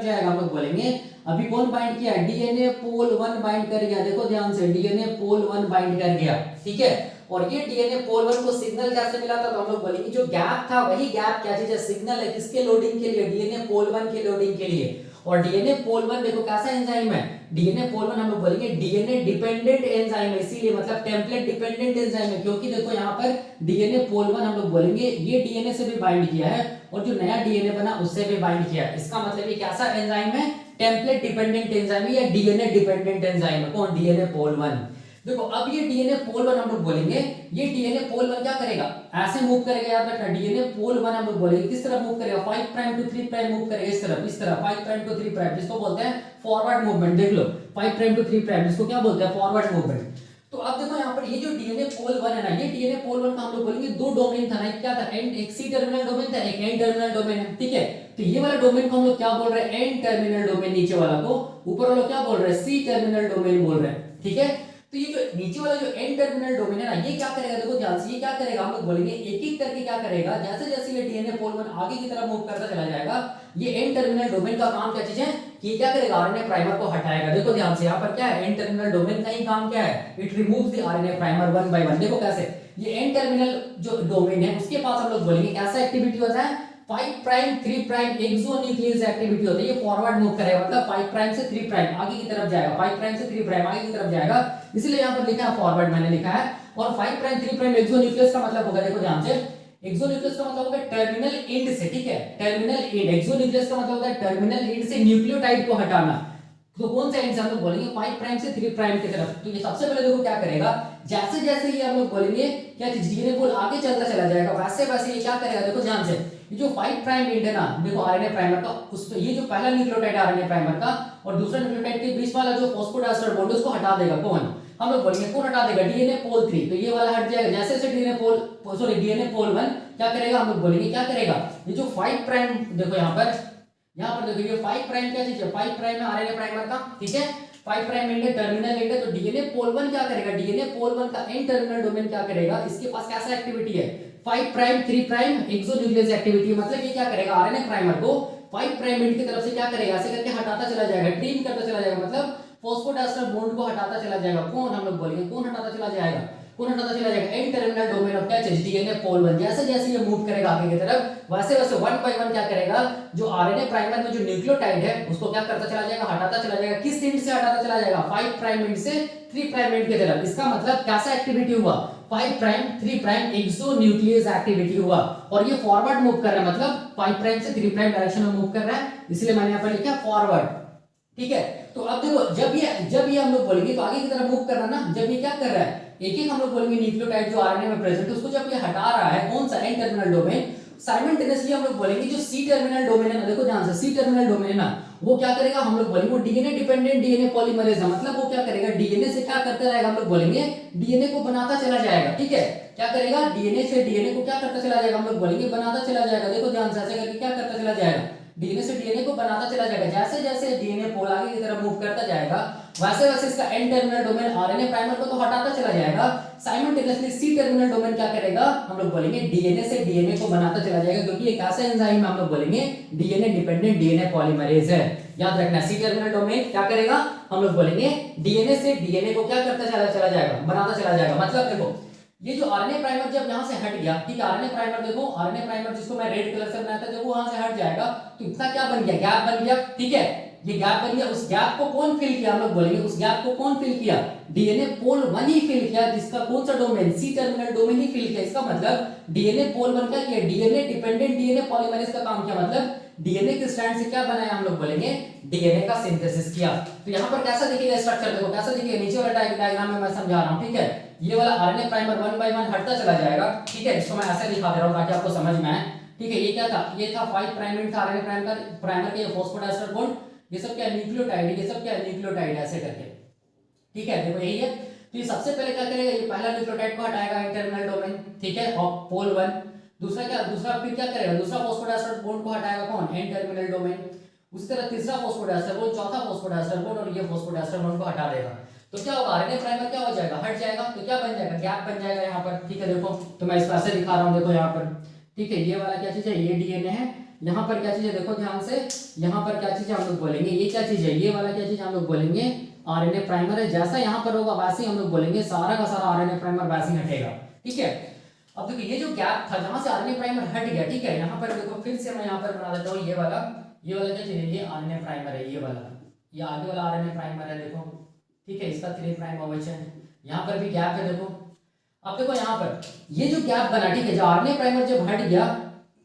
Speaker 1: जाएगा, हम लोग बोलेंगे अभी कौन बाइंड किया, डीएनए पोल 1 बाइंड कर गया। देखो ध्यान से, डीएनए पोल 1 बाइंड कर गया। ठीक है, और ये डीएनए पोल 1 को सिग्नल कैसे मिला था, तो हम लोग बोलेंगे जो गैप था वही गैप क्या चीज है, सिग्नल है किसके लोडिंग के लिए, डीएनए पोल 1 के लोडिंग के लिए। और डीएनए पोल 1 देखो कैसा एंजाइम है, डीएनए पोल 1 हम लोग बोलेंगे डीएनए डिपेंडेंट एंजाइम है, इसीलिए मतलब टेम्पलेट डिपेंडेंट एंजाइम है, क्योंकि देखो यहाँ पर डीएनए पोल 1 हम लोग बोलेंगे ये डीएनए से भी बाइंड किया है और जो नया डीएनए बना उससे भी बाइंड किया है। इसका मतलब ये कैसा एंजाइम है, टेम्पलेट डिपेंडेंट एंजाइम है या डीएनए डिपेंडेंट एंजाइम है, कौन, डीएनए पोल 1। देखो अब ये डीएनए पोल 1 हम लोग बोलेंगे, ये डीएनए पोल 1 क्या करेगा, ऐसे मूव करेगा, याद रखना डीएनए पोल 1 हम लोग बोलेंगे किस तरह मूव करेगा, 5 प्राइम टू 3 प्राइम मूव करेगा, इस तरह 5 प्राइम टू 3 प्राइम, जिसको बोलते हैं फॉरवर्ड मूवमेंट। देख लो 5 प्राइम टू 3 प्राइम, जिसको क्या बोलते हैं, फॉरवर्ड मूवमेंट। तो अब देखो यहाँ पर ये जो डीएनए पोल 1 है ना, ये डीएनए पोल 1 का हम लोग बोलेंगे दो डोमेन था ना, क्या था, एक सी टर्मिनल डोमेन था, एक एन टर्मिनल डोमेन है। ठीक है, तो ये वाला डोमेन को हम लोग क्या बोल रहे हैं, एन टर्मिनल डोमेन, नीचे वाला को, ऊपर वाला क्या बोल रहे हैं, सी टर्मिनल डोमेन बोल रहे हैं। ठीक है, तो ये जो नीचे वाला जो एन टर्मिनल डोमेन है ना, ये क्या करेगा, देखो ध्यान से, ये क्या करेगा, हम लोग बोलेंगे एक एक करके क्या करेगा, जैसे जैसे ये डीएनए पोल 1 आगे की तरफ मूव करता चला जाएगा, ये एन टर्मिनल डोमेन का काम क्या चीज है कि क्या करेगा, आरएनए प्राइमर को हटाएगा। देखो ध्यान से, यहाँ पर क्या है, एन टर्मिनल डोमेन का ही काम क्या है, it removes the RNA primer one by one. देखो कैसे, ये एन टर्मिनल जो डोमेन है उसके पास हम लोग बोलेंगे कैसा एक्टिविटी होता है, 5 प्राइम 3 प्राइम एक्सोन्यूक्लियस एक्टिविटी होती है, ये फॉरवर्ड मूव करेगा, मतलब 5 प्राइम से 3 प्राइम आगे की तरफ जाएगा, 5 प्राइम से 3 प्राइम आगे की तरफ जाएगा, इसलिए यहाँ पर लिखा है फॉरवर्ड, मैंने लिखा है। और 5 प्राइम 3 प्राइम एक्सोन्यूक्लियस का मतलब होगा, देखो ध्यान से, एक्सोन्यूक्लियस का मतलब होगा टर्मिनल एंड से। ठीक है, टर्मिनल एंड, एक्सोन्यूक्लियस का मतलब होता है टर्मिनल एंड से न्यूक्लियोटाइड को हटाना। तो कौन सा एंड से हम लोग बोलेंगे, 5 प्राइम से 3 प्राइम की तरफ। तो ये सबसे पहले देखो क्या करेगा, जैसे जैसे ये हम लोग बोलेंगे क्या चीज, डीएनए पोल आगे चलता चला जाएगा, वैसे वैसे ये क्या करेगा, देखो ध्यान से, ये जो 5 प्राइम एंड है ना, देखो आरएनए प्राइमर का, उस पे ये जो पहला न्यूक्लियोटाइड आरएनए प्राइमर का और दूसरा न्यूक्लियोटाइड के बीच वाला जो फॉस्फोडाइस्टर बॉन्ड उसको हटा देगा, कौन, हम लोग बोलेंगे कौन हटा देगा, डीएनए पोल 3। तो ये वाला हट जाएगा, जैसे जैसे डीएनए पोल 1 क्या करेगा, हम लोग बोलेंगे क्या करेगा, ये जो 5 प्राइम, देखो यहाँ पर देखो ये 5 प्राइम क्या चीज है, 5 प्राइम है आरएनए प्राइमर का। ठीक है, 5 प्राइम एंड टर्मिनल एंड है, तो डीएनए पोल 1 क्या करेगा, डीएनए पोल 1 का एन टर्मिनल डोमेन क्या करेगा, इसके पास कैसा एक्टिविटी है, 5 प्राइम 3 प्राइम एक्सोन्यूक्लियस एक्टिविटी, मतलब ये क्या करेगा, आरएनए प्राइमर को 5 प्राइम एंड की तरफ से क्या करेगा, ऐसे करके हटाता चला जाएगा, ट्रिम करता चला जाएगा, मतलब फॉस्फोडाइस्टर बॉन्ड को हटाता चला जाएगा, कौन, हम लोग बोलेंगे कौन हटाता चला जाएगा, एन टर्मिनल डोमेन ऑफ क्या चीज, डीएनए पोल 1। जैसे जैसे ये मूव करेगा आगे की तरफ, वैसे वैसे वन बाय वन क्या करेगा, जो आरएनए प्राइमर में जो न्यूक्लियोटाइड है उसको क्या करता चला जाएगा, हटाता चला जाएगा, किस एंड से हटाता चला जाएगा, 5 प्राइम एंड से 3 प्राइम एंड की तरफ। इसका मतलब कैसा एक्टिविटी हुआ, 5 प्राइम 3 प्राइम एक्सोन्यूक्लियस एक्टिविटी हुआ, और ये फॉरवर्ड मूव कर रहा है, मतलब 5 प्राइम से 3 प्राइम डायरेक्शन में मूव कर रहा है, इसलिए मैंने यहाँ पर लिखा फॉरवर्ड। ठीक है, तो अब देखो जब ये हम लोग बोलेंगे तो आगे की तरफ मूव करना ना, जब ये क्या कर रहा है, एक एक हम लोग बोलेंगे न्यूक्लियोटाइड जो आरएनए में प्रेजेंट है उसको जब ये हटा रहा है, कौन सा, एन टर्मिनल डोमेन, साइमल्टेनियसली हम लोग बोलेंगे जो सी टर्मिनल डोमेन है ना, देखो ध्यान से, सी टर्मिनल डोमेन है ना, वो क्या करेगा, हम लोग बोलेंगे वो डीएनए डिपेंडेंट डीएनए पॉलीमरेज है, मतलब वो क्या करेगा, डीएनए से क्या करता जाएगा, हम लोग बोलेंगे डीएनए को बनाता चला जाएगा। ठीक है, क्या करेगा, डीएनए से डीएनए को क्या करता चला जाएगा, हम लोग बोलेंगे बनाता चला जाएगा। देखो ध्यान से, ऐसे करके क्या करता चला जाएगा, डीएनए से डीएनए को बनाता चला जाएगा, जैसे जैसे डीएनए पोल आगे की तरफ मूव करता जाएगा, वैसे वैसे इसका N terminal domain RNA primer को तो हटाता चला जाएगा, साइमल्टेनियसली सी टर्मिनल डोमेन क्या करेगा, हम लोग बोलेंगे डीएनए से डीएनए को बनाता चला जाएगा, क्योंकि एक ऐसा एंजाइम हम लोग बोलेंगे डीएनए डिपेंडेंट डीएनए पॉलीमरेज है। याद रखना सी टर्मिनल डोमेन क्या करेगा, हम लोग बोलेंगे डीएनए से डीएनए को क्या करता चला जाएगा, बनाता चला जाएगा। मतलब देखो ये जो आरएनए प्राइमर जब यहां से हट गया, ठीक है, आरएनए प्राइमर देखो, आरएनए प्राइमर जिसको मैं रेड कलर से बनाया था, जब वो वहां से हट जाएगा तो इतना क्या बन गया, गैप बन गया, ठीक है, ये गैप बन गया। उस गैप को कौन फिल किया, हम लोग बोलेंगे उस गैप को कौन फिल किया, डीएनए पोल 1 ही फिल किया, जिसका कौन सा डोमेन, सी टर्मिनल डोमेन ही फिल किया। इसका मतलब डीएनए पोल 1 क्या किया, डीएनए डिपेंडेंट डीएनए पॉलीमरेज का काम किया, मतलब डीएनए के स्ट्रैंड से क्या बनाया, हम लोग बोलेंगे डीएनए का सिंथेसिस किया। तो यहाँ पर कैसा दिखेगा स्ट्रक्चर, देखो कैसा दिखेगा, नीचे वाला डायग्राम में मैं समझा रहा हूँ, ठीक है, ये वाला आरएनए प्राइमर 1 बाय 1 हटता चला जाएगा, ठीक है, इसको मैं ऐसे दिखा दे रहा हूँ ताकि आपको समझ में आए, ठीक है। ये क्या था, ये था 5 प्राइम एंड था आरएनए प्राइमर के फॉस्फोडाइस्टर बॉन्ड, ये सब क्या न्यूक्लियोटाइड, ये सब क्या न्यूक्लियोटाइड ऐसे करके, ठीक है, देखो यही है। तो ये सबसे पहले क्या करेगा, ये पहला न्यूक्लियोटाइड को हटाएगा इंटरनल डोमेन, ठीक है, और पोल 1, दूसरा फिर क्या करेगा, दूसरा फॉस्फोडाइस्टर बॉन्ड को हटाएगा कौन, एन टर्मिनल डोमेन, उसी तरह तीसरा फॉस्फोडाइस्टर बॉन्ड, चौथा फॉस्फोडाइस्टर बॉन्ड और ये फॉस्फोडाइस्टर बॉन्ड को हटा देगा। तो क्या होगा, आरएनए प्राइमर क्या हो जाएगा, हट जाएगा, तो क्या बन जाएगा, गैप बन जाएगा यहाँ पर, ठीक है। देखो तो मैं इसको ऐसे दिखा रहा हूँ, देखो यहाँ पर, ठीक है, ये वाला क्या चीज है, ये डीएनए है, यहाँ पर क्या चीज है, देखो ध्यान से, यहाँ पर क्या चीज है, हम लोग बोलेंगे ये क्या चीज है, ये वाला क्या चीज हम लोग बोलेंगे आरएनए प्राइमर है। जैसा यहाँ पर होगा वैसे हम लोग बोलेंगे सारा का सारा आरएनए प्राइमर वैसे ही हटेगा, ठीक है। अब देखो ये जो गैप था जहां से आरएनए प्राइमर हट गया, ठीक है, यहाँ पर देखो फिर से मैं यहाँ पर बना देता हूँ, ये वाला क्या चीज है, ये आरएनए प्राइमर है, ये वाला, ये आगे वाला आरएनए प्राइमर है, देखो, ठीक है, इसका 3 प्राइम ओवेच है, यहाँ पर भी गैप है, देखो। अब देखो यहाँ पर ये जो गैप बना, ठीक है, जो आरएनए प्राइमर जब हट गया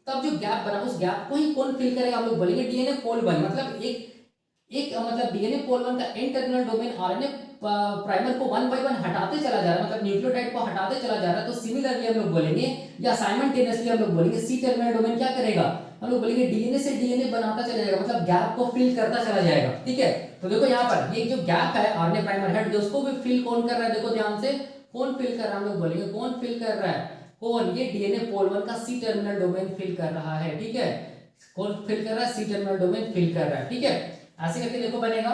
Speaker 1: तब जो गैप बना, उस गैप को ही कौन फिल करेगा, हम लोग बोलेंगे डीएनए पोल 1, मतलब एक मतलब डीएनए पोल 1 का N terminal domain RNA primer को 1 बाय 1 हटाते चला जा रहा है, मतलब न्यूक्लियोटाइड को हटाते चला जा रहा है। तो सिमिलरली हम लोग बोलेंगे या साइमल्टेनियसली हम लोग बोलेंगे सी टर्मिनल डोमेन क्या करेगा, हम लोग बोलेंगे डीएनए से डीएनए बनाता चला जाएगा, मतलब गैप को फिल करता चला जाएगा, ठीक है। तो देखो यहाँ पर ये जो गैप है आरएनए प्राइमर हट गया, उसको भी फिल कौन कर रहा है, देखो ध्यान से, कौन फिल कर रहा है, हम लोग बोलेंगे कौन फिल कर रहा है, कौन, ये डीएनए पोल 1 का सी टर्मिनल डोमेन फिल कर रहा है, ठीक है, कौन फिल कर रहा है, सी टर्मिनल डोमेन फिल कर रहा है, ठीक है। ऐसे करके देखो बनेगा।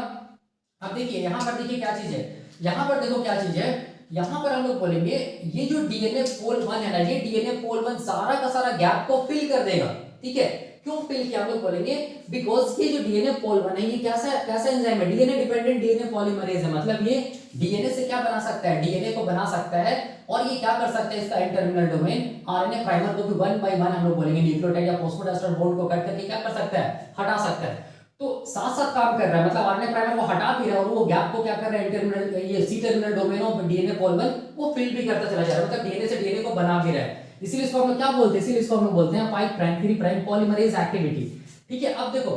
Speaker 1: अब देखिए यहाँ पर देखिए क्या चीज है, यहाँ पर देखो क्या चीज है, यहाँ पर हम लोग बोलेंगे ये जो डीएनए पोल 1 है ना, ये डीएनए पोल 1 सारा का सारा गैप को फिल कर देगा, ठीक है। क्यों फिल किया, हम लोग बोलेंगे बिकॉज ये जो डीएनए पोल 1 है, ये कैसा एंजाइम है, डीएनए डिपेंडेंट डीएनए पॉलीमरेज है, मतलब ये डीएनए से क्या बना सकता है, डीएनए को बना सकता है, और ये क्या कर सकता है, इसका N terminal domain RNA primer को भी 1 बाय 1 हम लोग बोलेंगे न्यूक्लियोटाइड या फॉस्फोडाइस्टर बॉन्ड को कट करके क्या कर सकता है, हटा सकता है। तो साथ साथ काम कर रहा है, मतलब आरएनए प्राइमर को हटा भी रहा है और वो गैप को क्या कर रहा है, इंटरमिनल ये C terminal domain of DNA pol 1 वो फिल भी करता चला जा रहा है, मतलब डीएनए से डीएनए को बना भी रहा है। इसीलिए इसको हम लोग क्या बोलते हैं, इसीलिए इसको हम लोग बोलते हैं 5 प्राइम 3 प्राइम पॉलीमरेज एक्टिविटी, ठीक है। अब देखो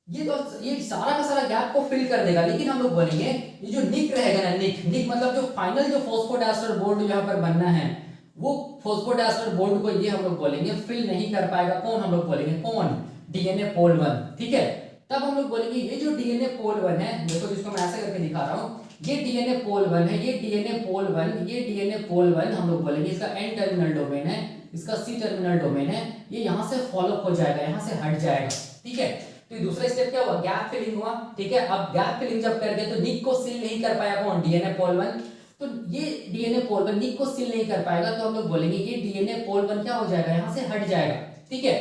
Speaker 1: ये सारा का सारा गैप को फिल कर देगा, लेकिन हम लोग बोलेंगे ये जो निक रहेगा ना, निक मतलब जो फाइनल जो फॉस्फोडाइस्टर बॉन्ड यहाँ पर बनना है, वो फॉस्फोडाइस्टर बॉन्ड को ये हम लोग बोलेंगे फिल नहीं कर पाएगा, कौन, हम लोग बोलेंगे कौन, डीएनए पोल 1, ठीक है। तब हम लोग बोलेंगे ये जो डीएनए पोल 1 है, देखो जिसको मैं ऐसे करके दिखा रहा हूँ, ये डीएनए पोल 1 है, ये डीएनए पोल 1, ये डीएनए पोल 1 हम लोग बोलेंगे इसका एन टर्मिनल डोमेन है, इसका सी टर्मिनल डोमेन है, ये यहाँ से फॉलो हो जाएगा, यहाँ से हट जाएगा, ठीक है। तो दूसरा स्टेप क्या हुआ, गैप फिलिंग हुआ, ठीक है। अब गैप फिलिंग जब कर गए तो निक को सील नहीं कर पाया कौन, डीएनए पोल 1, तो ये डीएनए पोल 1 निक को सील नहीं कर पाएगा, तो हम लोग बोलेंगे ये डीएनए पोल 1 क्या हो जाएगा, यहाँ से हट जाएगा, ठीक है।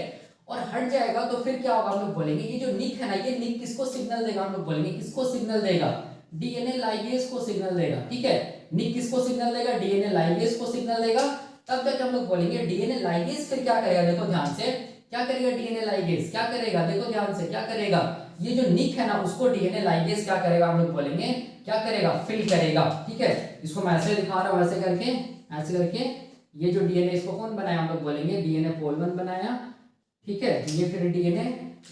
Speaker 1: और हट जाएगा तो फिर क्या होगा, हम लोग बोलेंगे ये जो निक है ना, ये निक किसको सिग्नल देगा, हम लोग बोलेंगे किसको सिग्नल देगा, डीएनए लाइगेज को सिग्नल देगा, ठीक है। निक किसको सिग्नल देगा, डीएनए लाइगेज को सिग्नल देगा। तब तक हम लोग बोलेंगे डीएनए लाइगेज फिर क्या करेगा, देखो ध्यान से, क्या करेगा डीएनए लाइगेज, क्या करेगा, देखो ध्यान से, क्या करेगा, ये जो निक है ना उसको डीएनए लाइगेज क्या करेगा, हम लोग बोलेंगे क्या करेगा, फिल करेगा, ठीक है। इसको मैं ऐसे दिखा रहा हूँ, ऐसे करके ये जो डीएनए इसको कौन बनाया, हम लोग बोलेंगे डीएनए पोल 1 बनाया, ठीक है। ये फिर डीएनए,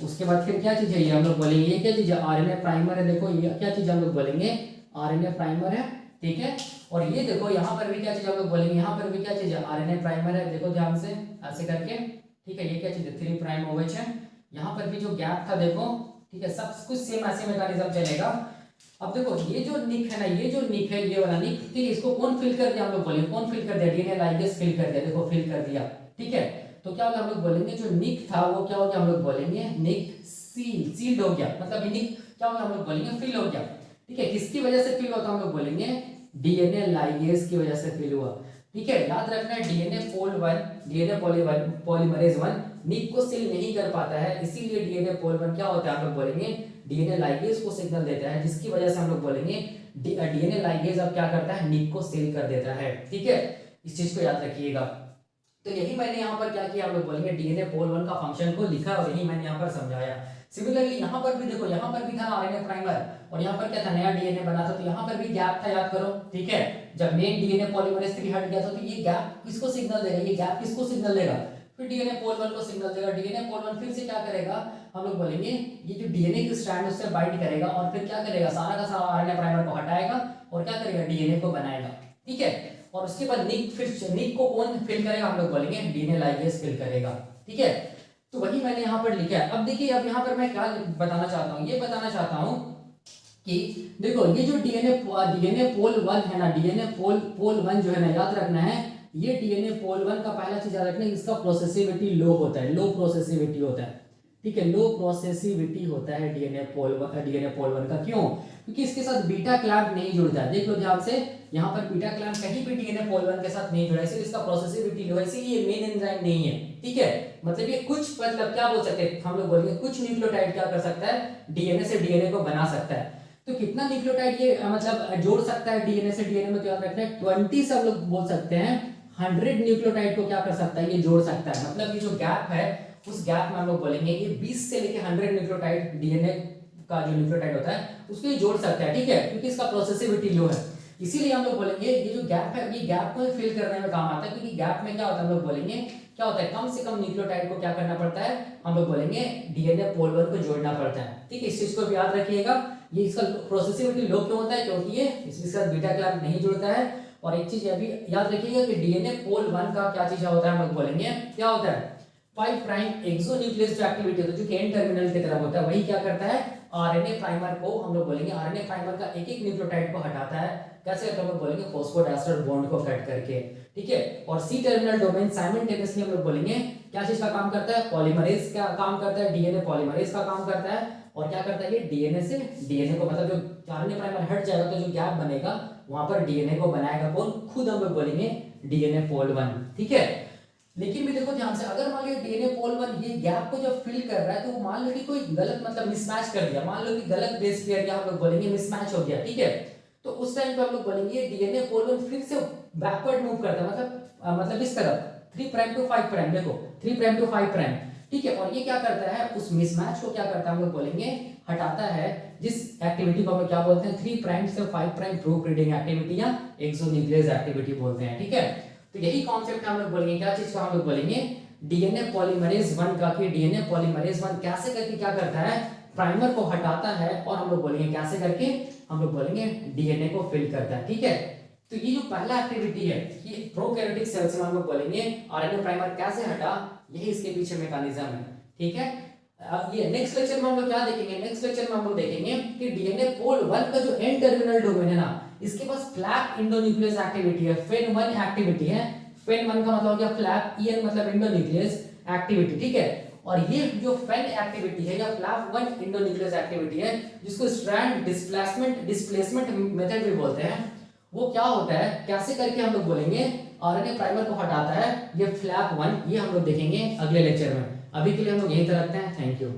Speaker 1: उसके बाद फिर क्या चीज है, ये हम लोग बोलेंगे ये क्या चीज है, आरएनए प्राइमर है, देखो ये क्या चीज हम लोग बोलेंगे आरएनए प्राइमर है, ठीक है। और ये देखो यहाँ पर भी क्या चीज हम लोग बोलेंगे, यहाँ पर भी क्या चीज है, आरएनए प्राइमर है, देखो ध्यान से ऐसे करके, ठीक है। ये क्या चीज है, 3 प्राइम ओवेच है, यहाँ पर भी जो गैप था देखो, ठीक है, सब कुछ सेम ऐसे मैकेनिज्म चलेगा। अब देखो ये जो निक है ना, ये जो निक है, ये वाला निक, ठीक है, इसको कौन फिल कर दिया, हम लोग बोलेंगे कौन फिल कर दिया, डीएनए लाइगेज फिल कर दिया, देखो फिल कर दिया, ठीक है। तो क्या होगा, हम लोग बोलेंगे जो निक था वो क्या हो गया, हम लोग बोलेंगे निक सील्ड हो गया, मतलब निक क्या हो गया, हम लोग बोलेंगे फिल हो गया, ठीक है। किसकी वजह से फिल होता है, हम लोग बोलेंगे डीएनए लाइगेज की वजह से फिल हुआ। ठीक है, याद रखना है डीएनए पॉलीमरेज 1 निक को सील नहीं कर पाता है, इसीलिए डीएनए पॉल 1 क्या होता है, हम लोग बोलेंगे डीएनए लाइगेज को सिग्नल देता है, जिसकी वजह से हम लोग बोलेंगे डीएनए लाइगेज अब क्या करता है, निक को सील कर देता है। ठीक है, इस चीज को याद रखिएगा। तो यही मैंने यहाँ पर क्या किया, हम लोग बोलेंगे डीएनए पोल 1 का फंक्शन को लिखा और यही मैंने यहाँ पर समझाया। सिमिलरली यहाँ पर भी देखो, यहाँ पर भी था आरएनए प्राइमर और यहाँ पर क्या था, नया डीएनए बना था, तो यहाँ पर भी गैप था, याद करो। ठीक है, जब मेन डीएनए पॉलीमरेज 3 हट गया था, तो ये गैप किसको सिग्नल देगा, ये गैप किसको सिग्नल देगा, फिर डीएनए पोल 1 को सिग्नल देगा। डीएनए पोल 1 फिर से क्या करेगा, हम लोग बोलेंगे ये जो डीएनए की स्ट्रैंड उससे बाइंड करेगा और फिर क्या करेगा, सारा का सारा आरएनए प्राइमर को हटाएगा और क्या करेगा, डीएनए को बनाएगा। ठीक है, और उसके बाद निक को कौन फिल करेगा, हम लोग बोलेंगे डीएनए लाइगेज फिल करेगा। ठीक है, तो वही मैंने यहाँ पर लिखा है। अब देखिए, अब यहाँ पर मैं क्या बताना चाहता हूँ, ये बताना चाहता हूँ कि देखो ये जो डीएनए पोल 1 है ना, डीएनए पोल 1 जो है ना, याद रखना है ये डीएनए पोल 1 का पहला चीज याद रखना है, इसका प्रोसेसिविटी लो होता है, लो प्रोसेसिविटी होता है। ठीक है, लो प्रोसेसिविटी होता है डीएनए पोल 1 का। क्यों, क्योंकि इसके साथ बीटा क्लैम्प नहीं जुड़ता है। देख लो ध्यान से, यहाँ पर बीटा क्लैम्प कहीं भी डीएनए पोल 1 के साथ नहीं जुड़ा है, इसलिए इसका प्रोसेसिविटी लो है, इसीलिए मेन एंजाइम नहीं है। ठीक है, मतलब ये कुछ, मतलब क्या बोल सकते हैं हम लोग, बोलेंगे कुछ न्यूक्लियोटाइड क्या कर सकता है, डीएनए से डीएनए को बना सकता है। तो कितना न्यूक्लियोटाइड ये मतलब जोड़ सकता है डीएनए से डीएनए में, तो याद रखना है 20 से हम लोग बोल सकते हैं 100 न्यूक्लियोटाइड को क्या कर सकता है, ये जोड़ सकता है। मतलब ये जो गैप है, उस गैप में हम लोग बोलेंगे ये 20 से लेके 100 न्यूक्लियोटाइड डीएनए का जो न्यूक्लियोटाइड होता है उसको ये जोड़ सकता है। ठीक है, क्योंकि इसका प्रोसेसिविटी लो है, इसीलिए हम लोग बोलेंगे ये जो गैप है, ये गैप को फिल करने में काम आता है। क्योंकि गैप में क्या होता है, हम लोग बोलेंगे क्या होता है, कम से कम न्यूक्लियोटाइड को क्या करना पड़ता है, हम लोग बोलेंगे डीएनए पोल 1 को जोड़ना पड़ता है। ठीक है, इस चीज को भी याद रखिएगा। ये इसका प्रोसेसिविटी लो क्यों होता है, क्योंकि ये इसके साथ बीटा क्लैम्प नहीं जुड़ता है। और एक चीज अभी याद रखिएगा कि डीएनए पोल 1 का क्या चीज होता है, हम लोग बोलेंगे क्या होता है, 5 प्राइम एक्सोन्यूक्लियस जो एक्टिविटी होती है, जो कि एन टर्मिनल की तरफ होता है, वही क्या करता है, आरएनए प्राइमर को हम लोग बोलेंगे, आरएनए प्राइमर का एक एक न्यूक्लियोटाइड को हटाता है। कैसे, हम लोग बोलेंगे फॉस्फोडाइस्टर बॉन्ड को कट करके। ठीक है, और सी टर्मिनल डोमेन साइमल्टेनियसली हम लोग बोलेंगे क्या चीज का काम करता है, पॉलीमरेज का काम करता है, डीएनए पॉलीमरेज का काम करता है। और क्या करता है, ये डीएनए से डीएनए को, मतलब जो आरएनए प्राइमर हट जाएगा तो जो गैप बनेगा वहां पर डीएनए को बनाएगा कौन, खुद हम लोग बोलेंगे डीएनए पोल 1। ठीक है, लेकिन भी देखो ध्यान से, अगर मान लो डीएनए पोल 1 ये गैप को जब फिल कर रहा है, तो मान लो कि कोई गलत मतलब मिसमैच कर दिया, मान लो कि गलत बेस पेयर या हम लोग बोलेंगे मिसमैच हो गया। ठीक है, तो उस टाइम पे हम लोग बोलेंगे डीएनए पोल 1 फिर से बैकवर्ड मूव करता है, मतलब इस तरफ 3 प्राइम टू 5 प्राइम, देखो 3 प्राइम टू 5 प्राइम। ठीक है, और ये क्या करता है, उस मिसमैच को क्या करता है, हम लोग बोलेंगे हटाता है, जिस एक्टिविटी को हम लोग क्या बोलते हैं, 3 प्राइम से 5 प्राइम प्रूफ रीडिंग एक्टिविटी या एक्सोन्यूक्लियस एक्टिविटी बोलते हैं। ठीक है, तो यही कॉन्सेप्ट हम लोग बोलेंगे, क्या चीज का हम लोग बोलेंगे, डीएनए पॉलीमरेज 1 का। कि डीएनए पॉलीमरेज 1 कैसे करके क्या करता है, प्राइमर को हटाता है, और हम लोग बोलेंगे कैसे करके, हम लोग बोलेंगे डीएनए को फिल करता है। ठीक है, तो ये जो पहला एक्टिविटी है, ये प्रोकैरियोटिक सेल्स में हम लोग बोलेंगे आरएनए प्राइमर कैसे हटा, यही इसके पीछे मैकेनिज्म है। ठीक है, अब ये नेक्स्ट लेक्चर में हम लोग क्या देखेंगे, नेक्स्ट लेक्चर में हम लोग देखेंगे कि डीएनए पोल 1 का जो एन टर्मिनल डोमेन है ना, इसके पास फ्लैप एंडोन्यूक्लियस एक्टिविटी है, फेन 1 एक्टिविटी है। फेन 1 का मतलब हो गया फ्लैप, ईएन मतलब एंडोन्यूक्लियस एक्टिविटी। ठीक है, और ये जो फेन एक्टिविटी है या फ्लैप 1 एंडोन्यूक्लियस एक्टिविटी है, जिसको स्ट्रैंड डिस्प्लेसमेंट मेथड भी बोलते हैं, वो क्या होता है, कैसे करके हम लोग बोलेंगे आरएनए प्राइमर को हटाता है, ये फ्लैप 1, ये हम लोग देखेंगे अगले लेक्चर में। अभी के लिए हम लोग यहीं तक रखते हैं। Thank you.